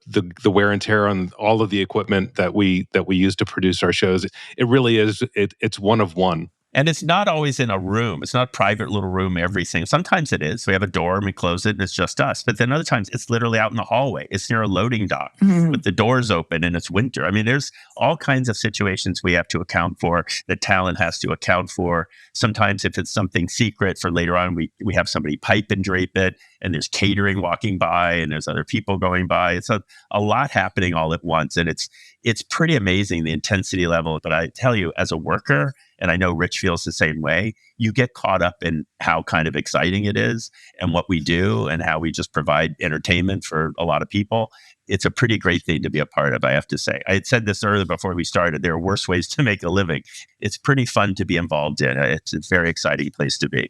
S6: wear and tear on all of the equipment that we use to produce our shows. It really is. It's one of one.
S5: And it's not always in a room. It's not a private little room, everything. Sometimes it is. We have a door and we close it and it's just us. But then other times it's literally out in the hallway. It's near a loading dock with the doors open and it's winter. I mean, there's all kinds of situations we have to account for, that talent has to account for. Sometimes if it's something secret for later on, we have somebody pipe and drape it, and there's catering walking by and there's other people going by. It's a lot happening all at once. And it's pretty amazing, the intensity level. But I tell you, as a worker, and I know Rich feels the same way, you get caught up in how kind of exciting it is and what we do and how we just provide entertainment for a lot of people. It's a pretty great thing to be a part of, I have to say. I had said this earlier before we started. There are worse ways to make a living. It's pretty fun to be involved in. It's a very exciting place to be.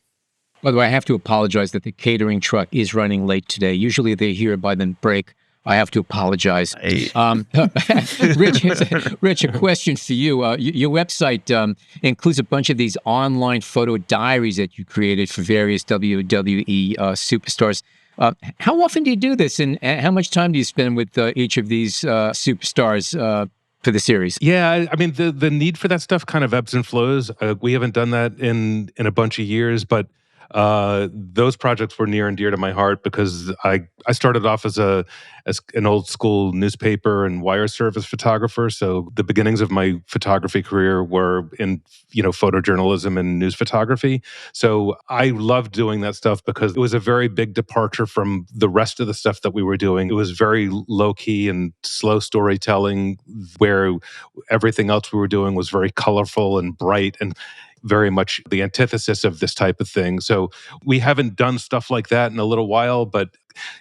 S3: By the way, I have to apologize that the catering truck is running late today. Usually they're here by the break. I have to apologize.
S5: Hey.
S3: Rich, a question for you. Your website includes a bunch of these online photo diaries that you created for various WWE superstars. How often do you do this, and how much time do you spend with each of these superstars for the series?
S6: Yeah, I mean, the need for that stuff kind of ebbs and flows. We haven't done that in a bunch of years, but those projects were near and dear to my heart because I started off as an old school newspaper and wire service photographer. So the beginnings of my photography career were in photojournalism and news photography. So I loved doing that stuff because it was a very big departure from the rest of the stuff that we were doing. It was very low key and slow storytelling, where everything else we were doing was very colorful and bright and very much the antithesis of this type of thing. So we haven't done stuff like that in a little while, but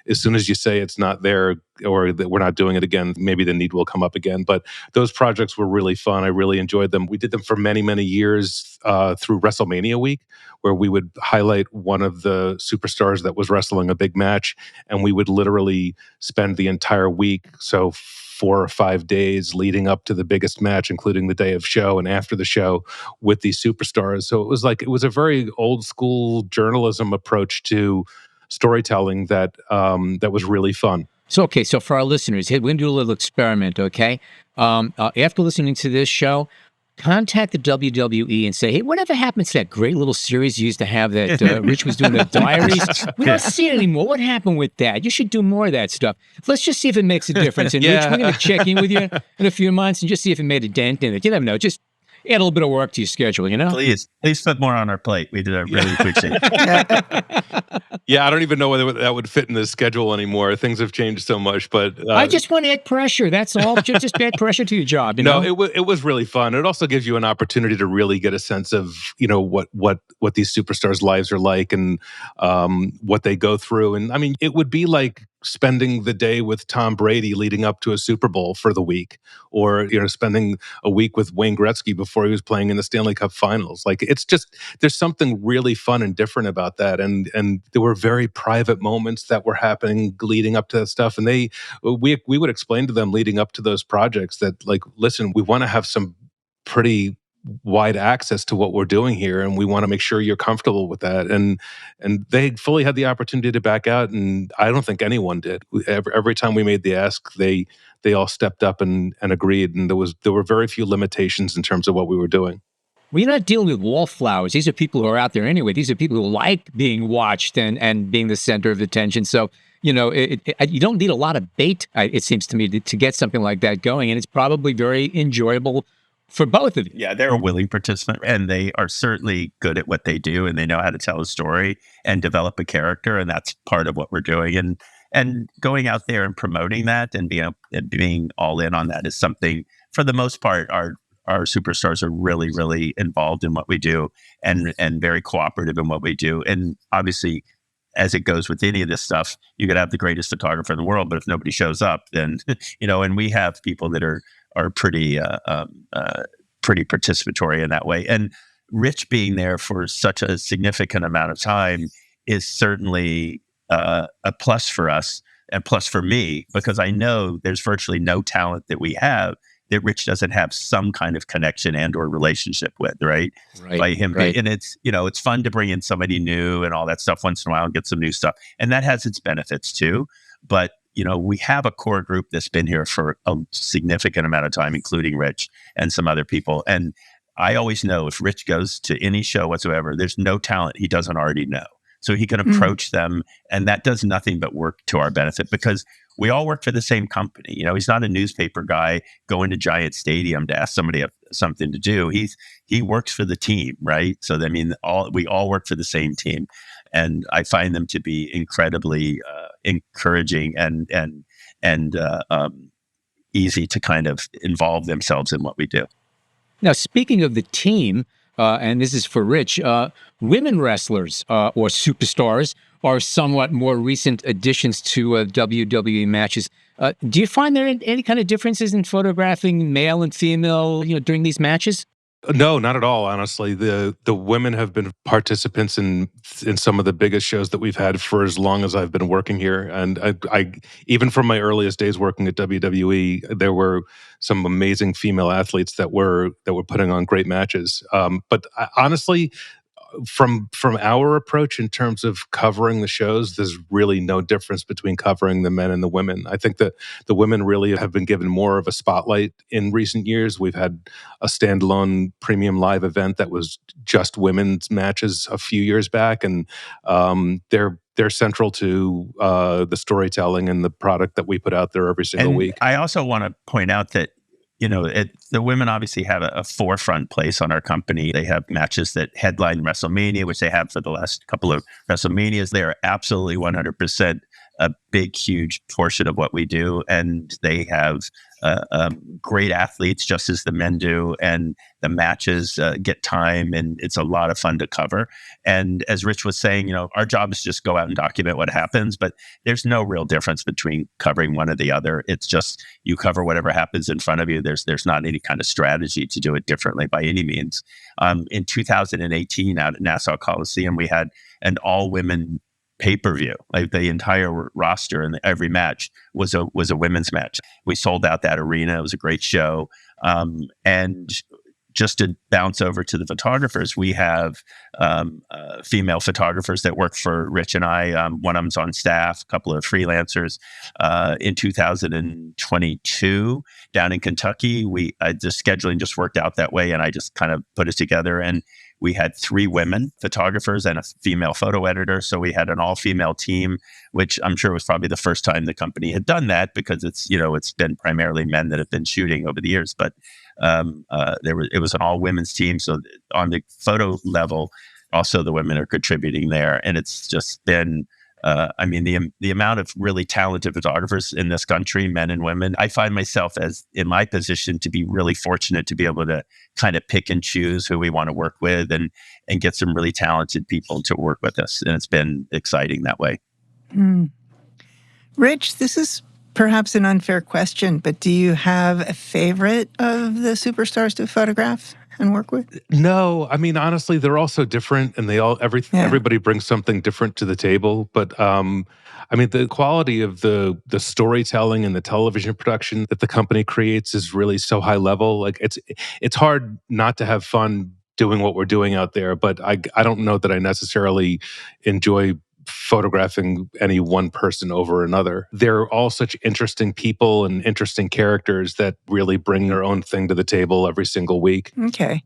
S6: as soon as you say it's not there or that we're not doing it again, maybe the need will come up again. But those projects were really fun. I really enjoyed them. We did them for many, many years through WrestleMania week, where we would highlight one of the superstars that was wrestling a big match, and we would literally spend the entire week, so 4 or 5 days leading up to the biggest match, including the day of show and after the show, with these superstars. So it was a very old school journalism approach to storytelling that was really fun.
S3: So for our listeners, we're going to do a little experiment, okay? After listening to this show, contact the WWE and say, hey, whatever happened to that great little series you used to have that Rich was doing the diaries? We don't see it anymore. What happened with that? You should do more of that stuff. Let's just see if it makes a difference. And Rich, we're going to check in with you in a few months and just see if it made a dent in it. You never know. Just add a little bit of work to your schedule,
S5: Please put more on our plate. We did really appreciate it.
S6: Yeah, I don't even know whether that would fit in the schedule anymore. Things have changed so much, but
S3: I just want to add pressure. That's all. Just add pressure to your job.
S6: No, it was really fun. It also gives you an opportunity to really get a sense of what these superstars' lives are like and what they go through. And I mean, it would be like spending the day with Tom Brady leading up to a Super Bowl for the week, or spending a week with Wayne Gretzky before he was playing in the Stanley Cup Finals. Like, it's just, there's something really fun and different about that, and there were very private moments that were happening leading up to that stuff, and we would explain to them leading up to those projects that, like, listen, we want to have some pretty wide access to what we're doing here, and we want to make sure you're comfortable with that. And they fully had the opportunity to back out, and I don't think anyone did. Every time we made the ask, they all stepped up and agreed, and there were very few limitations in terms of what we were doing.
S3: Well, you're not dealing with wallflowers. These are people who are out there anyway. These are people who like being watched and being the center of attention. So, you don't need a lot of bait, it seems to me, to get something like that going. And it's probably very enjoyable for both of you.
S5: Yeah, they're a willing participant, and they are certainly good at what they do, and they know how to tell a story and develop a character, and that's part of what we're doing. And going out there and promoting that and being all in on that is something, for the most part, our superstars are really, really involved in what we do and very cooperative in what we do. And obviously, as it goes with any of this stuff, you could have the greatest photographer in the world, but if nobody shows up, then, and we have people that are pretty participatory in that way. And Rich being there for such a significant amount of time is certainly a plus for us and plus for me, because I know there's virtually no talent that we have that Rich doesn't have some kind of connection and or relationship with, right? By him.
S3: Right.
S5: And it's fun to bring in somebody new and all that stuff once in a while and get some new stuff. And that has its benefits too. But we have a core group that's been here for a significant amount of time, including Rich and some other people. And I always know if Rich goes to any show whatsoever, there's no talent he doesn't already know. So he can approach them, and that does nothing but work to our benefit because we all work for the same company. He's not a newspaper guy going to Giant Stadium to ask somebody something to do. He works for the team, right? So we all work for the same team, and I find them to be incredibly encouraging and easy to kind of involve themselves in what we do.
S3: Now, speaking of the team, and this is for Rich, women wrestlers or superstars are somewhat more recent additions to WWE matches. Do you find there any kind of differences in photographing male and female, during these matches?
S6: No, not at all. Honestly, the women have been participants in some of the biggest shows that we've had for as long as I've been working here, and I even from my earliest days working at WWE, there were some amazing female athletes that were putting on great matches. But honestly, from our approach in terms of covering the shows, there's really no difference between covering the men and the women. I think that the women really have been given more of a spotlight in recent years. We've had a standalone premium live event that was just women's matches a few years back, and they're central to the storytelling and the product that we put out there every single week.
S5: I also want to point out that the women obviously have a forefront place on our company. They have matches that headline WrestleMania, which they have for the last couple of WrestleManias. They are absolutely 100% a big, huge portion of what we do. And they have great athletes, just as the men do. And the matches get time, and it's a lot of fun to cover. And as Rich was saying, our job is just go out and document what happens, but there's no real difference between covering one or the other. It's just you cover whatever happens in front of you. There's not any kind of strategy to do it differently by any means. In 2018, out at Nassau Coliseum, we had an all-women pay-per-view. Like the entire roster and every match was a women's match. We sold out that arena. It was a great show. And just to bounce over to the photographers, we have female photographers that work for Rich and I. One of them's on staff, a couple of freelancers. In 2022, down in Kentucky, the scheduling just worked out that way, and I just kind of put it together. And we had 3 women photographers and a female photo editor. So we had an all-female team, which I'm sure was probably the first time the company had done that, because it's been primarily men that have been shooting over the years. But it was an all-women's team. So on the photo level, also the women are contributing there. And it's just been, the amount of really talented photographers in this country, men and women, I find myself as in my position to be really fortunate to be able to kind of pick and choose who we want to work with and get some really talented people to work with us. And it's been exciting that way.
S4: Rich, this is perhaps an unfair question, but do you have a favorite of the superstars to photograph and work with?
S6: No, honestly, they're all so different, and everybody brings something different to the table. But the quality of the storytelling and the television production that the company creates is really so high level. Like it's hard not to have fun doing what we're doing out there. But I don't know that I necessarily enjoy photographing any one person over another. They're all such interesting people and interesting characters that really bring their own thing to the table every single week.
S4: Okay.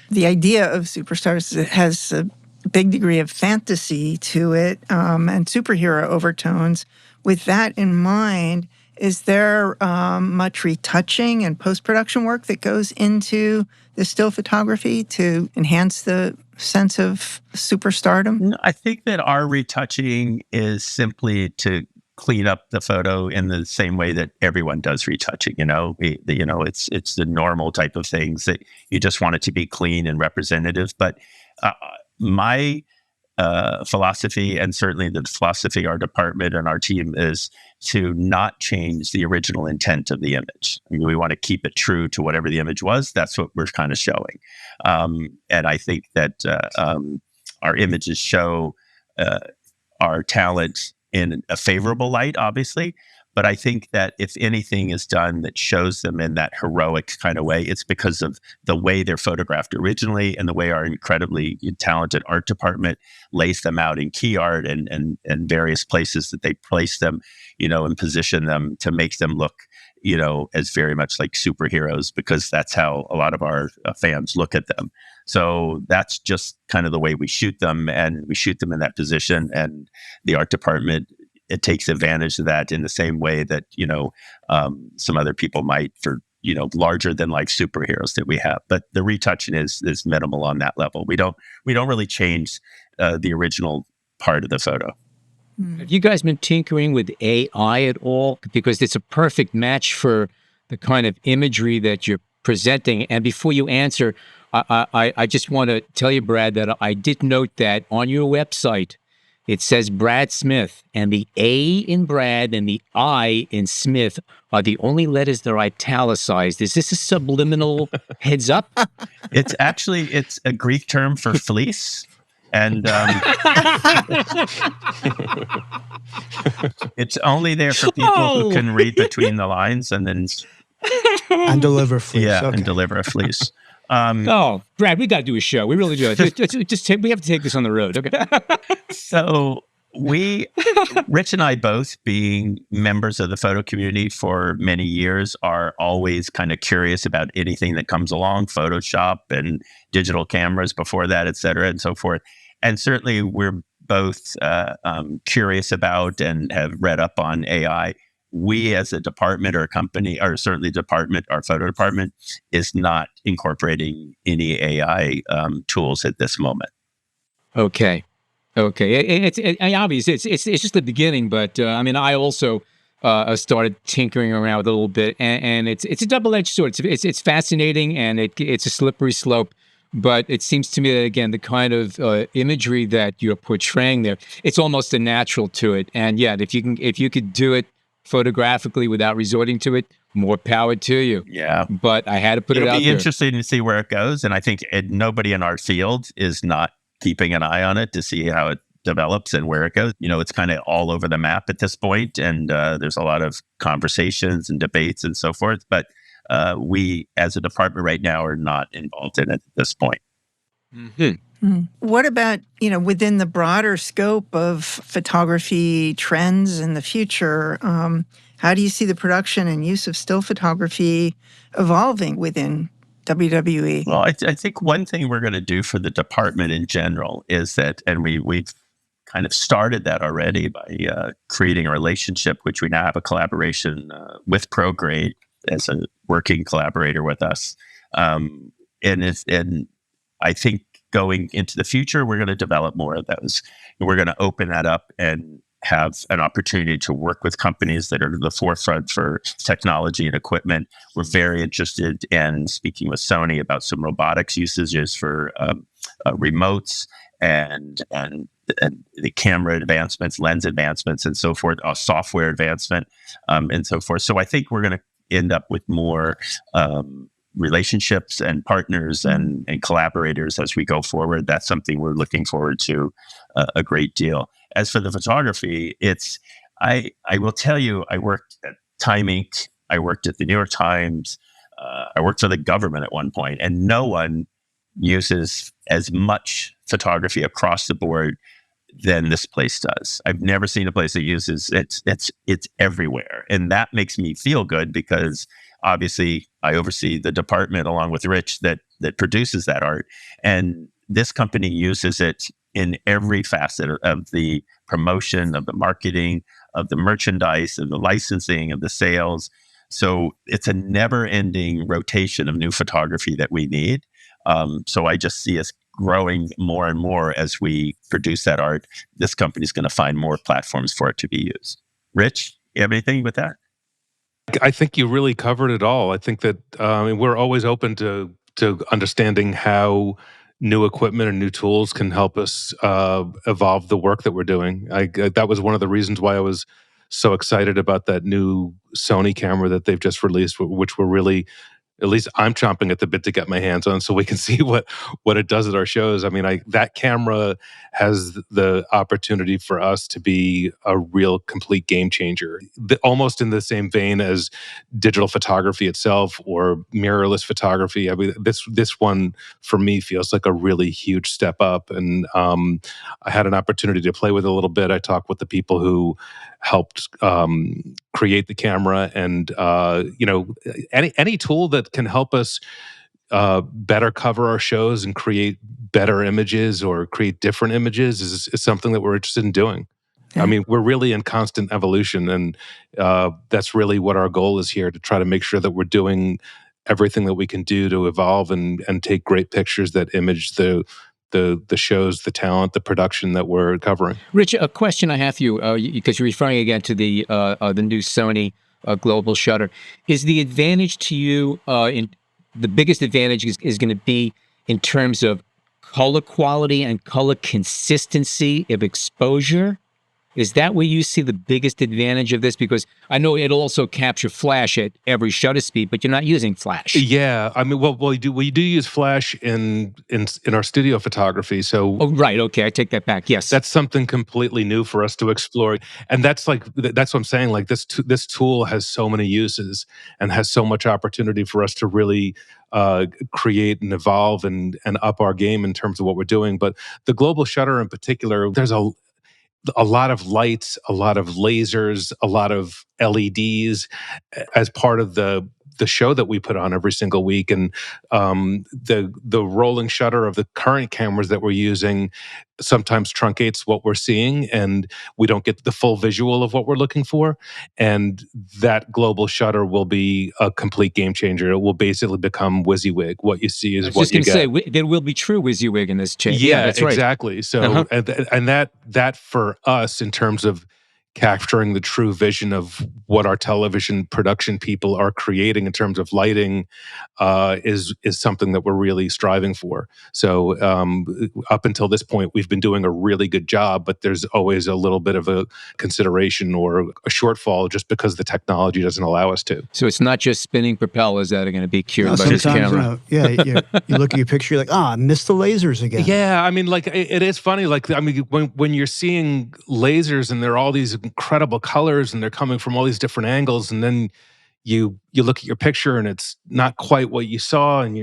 S4: The idea of superstars has a big degree of fantasy to it, and superhero overtones. With that in mind, is there much retouching and post-production work that goes into the still photography to enhance the sense of superstardom?
S5: I think that our retouching is simply to clean up the photo in the same way that everyone does retouching. It's the normal type of things that you just want it to be clean and representative. But my philosophy, and certainly the philosophy of our department and our team, is to not change the original intent of the image. We want to keep it true to whatever the image was. That's what we're kind of showing. And I think that our images show our talent in a favorable light, obviously. But I think that if anything is done that shows them in that heroic kind of way, it's because of the way they're photographed originally and the way our incredibly talented art department lays them out in key art and various places that they place them, and position them to make them look, as very much like superheroes, because that's how a lot of our fans look at them. So that's just kind of the way we shoot them, and we shoot them in that position. And the art department, it takes advantage of that in the same way that, some other people might for, larger than like superheroes that we have. But the retouching is minimal on that level. We don't really change the original part of the photo.
S3: Have you guys been tinkering with AI at all? Because it's a perfect match for the kind of imagery that you're presenting. And before you answer, I just want to tell you, Brad, that I did note that on your website, it says Brad Smith, and the A in Brad and the I in Smith are the only letters that are italicized. Is this a subliminal heads up?
S5: It's a Greek term for fleece. And it's only there for people who can read between the lines and then
S2: and deliver fleece.
S5: Yeah, okay. And deliver a fleece.
S3: Oh, Brad, we got to do a show. We really do. We have to take this on the road. Okay.
S5: So Rich and I both being members of the photo community for many years are always kind of curious about anything that comes along, Photoshop and digital cameras before that, et cetera, and so forth. And certainly we're both curious about and have read up on AI. We as a department or a company, or certainly department, our photo department, is not incorporating any AI tools at this moment.
S3: Okay. It's obvious. It's just the beginning, but I mean, I also started tinkering around with it a little bit, and it's a double-edged sword. It's fascinating, and it's a slippery slope. But it seems to me that, again, the kind of imagery that you're portraying there, it's almost a natural to it. And yeah, if you could do it photographically without resorting to it, more power to you.
S5: Yeah.
S3: But I had to put it out there.
S5: It'll be interesting to see where it goes. And I think nobody in our field is not keeping an eye on it to see how it develops and where it goes. It's kind of all over the map at this point, and there's a lot of conversations and debates and so forth. But we, as a department right now, are not involved in it at this point.
S4: Mm-hmm. What about, within the broader scope of photography trends in the future, how do you see the production and use of still photography evolving within WWE?
S5: Well, I think one thing we're going to do for the department in general is that, and we've kind of started that already by creating a relationship, which we now have a collaboration with ProGrade as a working collaborator with us. And I think going into the future, we're going to develop more of those. And we're going to open that up and have an opportunity to work with companies that are to the forefront for technology and equipment. We're very interested in speaking with Sony about some robotics usages for remotes and the camera advancements, lens advancements, and so forth, software advancement, and so forth. So I think we're going to end up with more relationships and partners and collaborators as we go forward. That's something we're looking forward to a great deal. As for the photography, I will tell you, I worked at Time Inc., I worked at the New York Times, I worked for the government at one point, and no one uses as much photography across the board than this place does. I've never seen a place that uses it's everywhere. And that makes me feel good because obviously I oversee the department along with Rich that produces that art. And this company uses it in every facet of the promotion, of the marketing, of the merchandise, of the licensing, of the sales. So it's a never-ending rotation of new photography that we need. So I just see us growing more and more as we produce that art. This company is going to find more platforms for it to be used. Rich, you have anything with that?
S6: I think you really covered it all. I think that we're always open to understanding how new equipment and new tools can help us evolve the work that we're doing. That was one of the reasons why I was so excited about that new Sony camera that they've just released, which we're really, at least I'm chomping at the bit to get my hands on so we can see what it does at our shows. I mean, that camera has the opportunity for us to be a real complete game changer, almost in the same vein as digital photography itself or mirrorless photography. I mean, this one for me feels like a really huge step up. And I had an opportunity to play with it a little bit. I talked with the people who helped create the camera, and any tool that can help us better cover our shows and create better images or create different images is something that we're interested in doing. Yeah. I mean, we're really in constant evolution, and that's really what our goal is here, to try to make sure that we're doing everything that we can do to evolve and take great pictures that image the shows, the talent, the production that we're covering.
S3: Rich, a question I have for you, because you're referring again to the new Sony global shutter. Is the advantage to you, the biggest advantage is going to be in terms of color quality and color consistency of exposure? Is that where you see the biggest advantage of this? Because I know it'll also capture flash at every shutter speed, but you're not using flash.
S6: Yeah, I mean, well, we do use flash in our studio photography. So,
S3: Oh, right. Okay, I take that back. Yes.
S6: that's something completely new for us to explore, and that's that's what I'm saying. Like this tool has so many uses and has so much opportunity for us to really create and evolve and up our game in terms of what we're doing. But the global shutter in particular, there's a lot of lights, a lot of lasers, a lot of LEDs as part of the show that we put on every single week. And the rolling shutter of the current cameras that we're using sometimes truncates what we're seeing, and we don't get the full visual of what we're looking for. And that global shutter will be a complete game changer. It will basically become WYSIWYG. What you see is what you get.
S3: I was just going to say, there will be true WYSIWYG in this change.
S6: Yeah,
S3: that's right.
S6: exactly. So, and that for us, in terms of capturing the true vision of what our television production people are creating in terms of lighting, is something that we're really striving for. So, up until this point, we've been doing a really good job, but there's always a little bit of a consideration or a shortfall just because the technology doesn't allow us to.
S3: So it's not just spinning propellers that are going to be cured by this camera.
S2: You look at your picture, you're like, I missed the lasers again.
S6: Yeah, I mean, like it is funny. Like, I mean, when you're seeing lasers and there are all these incredible colors and they're coming from all these different angles, and then you look at your picture and it's not quite what you saw, and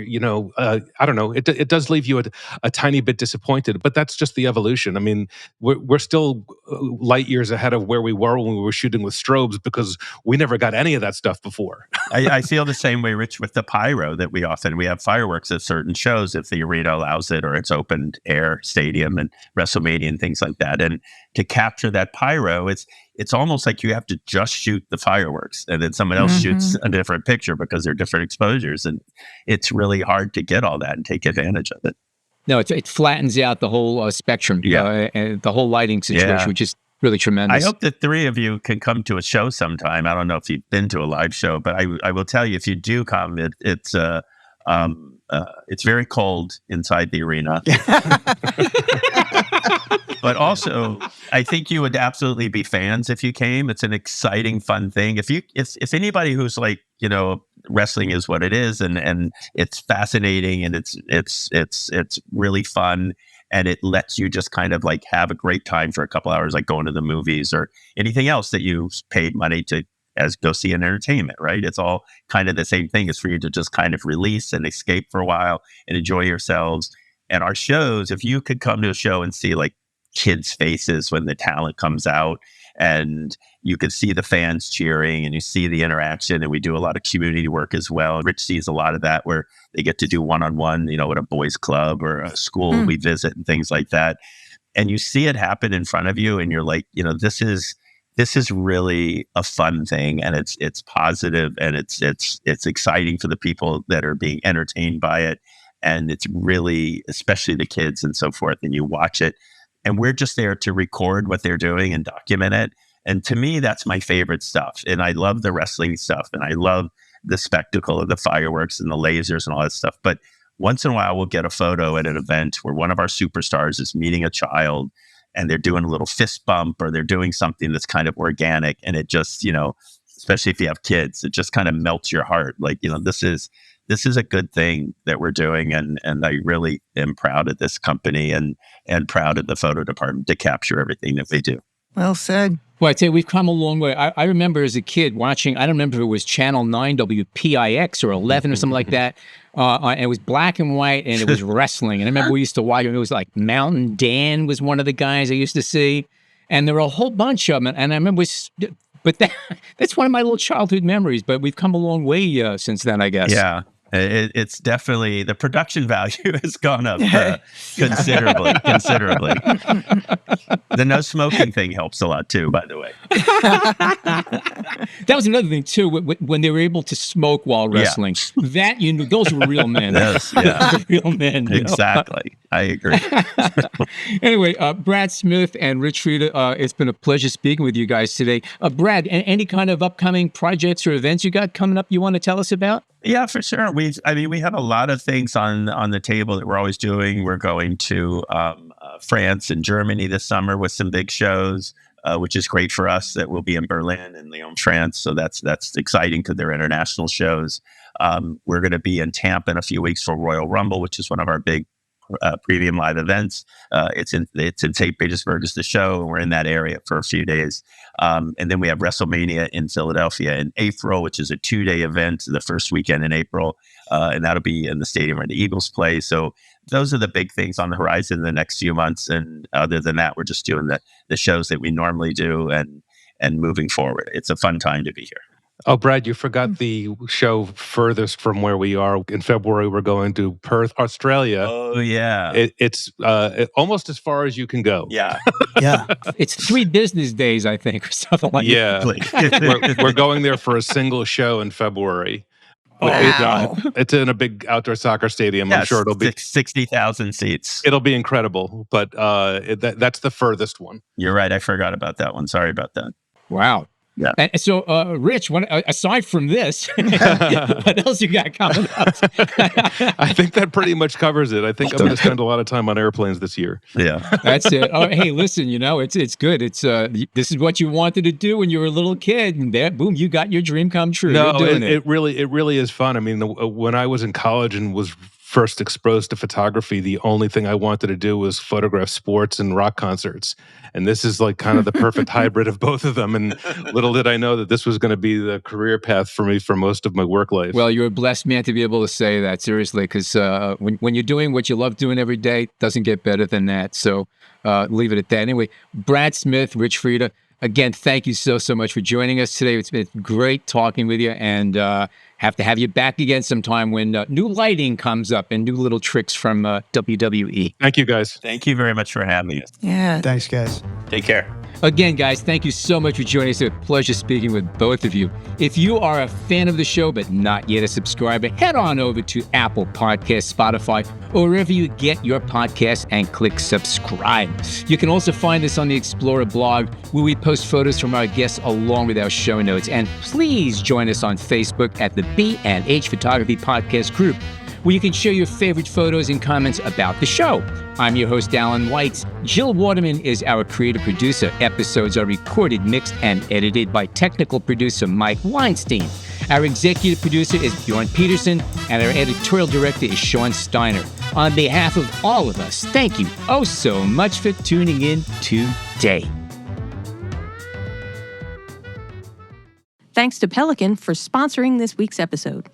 S6: I don't know, it does leave you a tiny bit disappointed, but that's just the evolution. I mean, we're still light years ahead of where we were when we were shooting with strobes, because we never got any of that stuff before.
S5: I feel the same way, Rich, with the pyro that we have fireworks at certain shows if the arena allows it, or it's open air stadium and WrestleMania and things like that. And to capture that pyro, it's almost like you have to just shoot the fireworks and then someone else shoots a different picture because they're different exposures. And it's really hard to get all that and take advantage of it.
S3: No, it flattens out the whole spectrum, and the whole lighting situation, which is really tremendous.
S5: I hope the three of you can come to a show sometime. I don't know if you've been to a live show, but I will tell you, if you do come, it's very cold inside the arena. But also, I think you would absolutely be fans if you came. It's an exciting, fun thing. If anybody who's like, wrestling is what it is, and it's fascinating, and it's really fun, and it lets you just kind of like have a great time for a couple hours, like going to the movies or anything else that you paid money to go see in entertainment, right? It's all kind of the same thing. It's for you to just kind of release and escape for a while and enjoy yourselves. And our shows, if you could come to a show and see like kids' faces when the talent comes out, and you could see the fans cheering and you see the interaction, and we do a lot of community work as well. Rich sees a lot of that where they get to do one-on-one, at a boys club or a school we visit and things like that. And you see it happen in front of you, and you're like, this is really a fun thing, and it's positive, and it's exciting for the people that are being entertained by it. And it's really, especially the kids and so forth, and you watch it. And we're just there to record what they're doing and document it. And to me, that's my favorite stuff. And I love the wrestling stuff, and I love the spectacle of the fireworks and the lasers and all that stuff. But once in a while, we'll get a photo at an event where one of our superstars is meeting a child, and they're doing a little fist bump, or they're doing something that's kind of organic. And it just, especially if you have kids, it just kind of melts your heart. Like, this is a good thing that we're doing, and I really am proud of this company and proud of the photo department to capture everything that they do.
S4: Well said.
S3: Well, I'd say we've come a long way. I remember as a kid watching, I don't remember if it was Channel 9 WPIX or 11 or something like that. And it was black and white, and it was wrestling. And I remember we used to watch it. It was like Mountain Dan was one of the guys I used to see. And there were a whole bunch of them. And I remember, but that's one of my little childhood memories. But we've come a long way since then, I guess.
S5: Yeah. It's definitely, the production value has gone up considerably. The no smoking thing helps a lot too, by the way.
S3: That was another thing too, when they were able to smoke while wrestling. That, those were real men.
S5: Yes, yeah.
S3: Real men.
S5: Exactly. I agree.
S3: Anyway, Brad Smith and Rich Freeda, it's been a pleasure speaking with you guys today. Brad, any kind of upcoming projects or events you got coming up you want to tell us about?
S5: Yeah, for sure. We have a lot of things on the table that we're always doing. We're going to France and Germany this summer with some big shows. which is great for us. That will be in Berlin and Lyon, France. So that's exciting because they're international shows. We're going to be in Tampa in a few weeks for Royal Rumble, which is one of our big premium live events. It's in St. Petersburg is the show, and we're in that area for a few days. And then we have WrestleMania in Philadelphia in April, which is a 2-day event, the first weekend in April, and that'll be in the stadium where the Eagles play. So those are the big things on the horizon in the next few months. And other than that, we're just doing the shows that we normally do and moving forward. It's a fun time to be here.
S6: Oh, Brad, you forgot the show furthest from where we are. In February, we're going to Perth, Australia.
S5: Oh, yeah.
S6: It's almost as far as you can go.
S5: Yeah.
S2: Yeah.
S3: It's 3 business days, I think, or something like that.
S6: Yeah. we're going there for a single show in February.
S1: Wow.
S6: It's in a big outdoor soccer stadium. I'm sure it'll be
S5: 60,000 seats.
S6: It'll be incredible, but that's the furthest one.
S5: You're right. I forgot about that one. Sorry about that.
S3: Wow.
S5: Yeah.
S3: And so, Rich, aside from this, what else you got coming up?
S6: I think that pretty much covers it. I think I'm going to spend a lot of time on airplanes this year.
S5: Yeah.
S3: That's it. Oh, hey, listen, it's good. It's this is what you wanted to do when you were a little kid, and there, boom, you got your dream come true.
S6: No,
S3: You're doing
S6: it really is fun. I mean, when I was in college and was first exposed to photography, the only thing I wanted to do was photograph sports and rock concerts. And this is like kind of the perfect hybrid of both of them. And little did I know that this was going to be the career path for me for most of my work life.
S3: Well, you're a blessed man to be able to say that, seriously, because when you're doing what you love doing every day, it doesn't get better than that. So leave it at that. Anyway, Brad Smith, Rich Freeda, again, thank you so much for joining us today. It's been great talking with you, and have to have you back again sometime when new lighting comes up and new little tricks from WWE.
S6: Thank you, guys.
S5: Thank you very much for having us.
S4: Yeah.
S2: Thanks, guys.
S5: Take care.
S3: Again, guys, thank you so much for joining us. It's a pleasure speaking with both of you. If you are a fan of the show but not yet a subscriber, head on over to Apple Podcasts, Spotify, or wherever you get your podcasts and click subscribe. You can also find us on the Explorer blog, where we post photos from our guests along with our show notes. And please join us on Facebook at the B&H Photography Podcast group, where you can share your favorite photos and comments about the show. I'm your host, Alan White. Jill Waterman is our creative producer. Episodes are recorded, mixed, and edited by technical producer Mike Weinstein. Our executive producer is Bjorn Peterson, and our editorial director is Sean Steiner. On behalf of all of us, thank you oh so much for tuning in today.
S1: Thanks to Pelican for sponsoring this week's episode.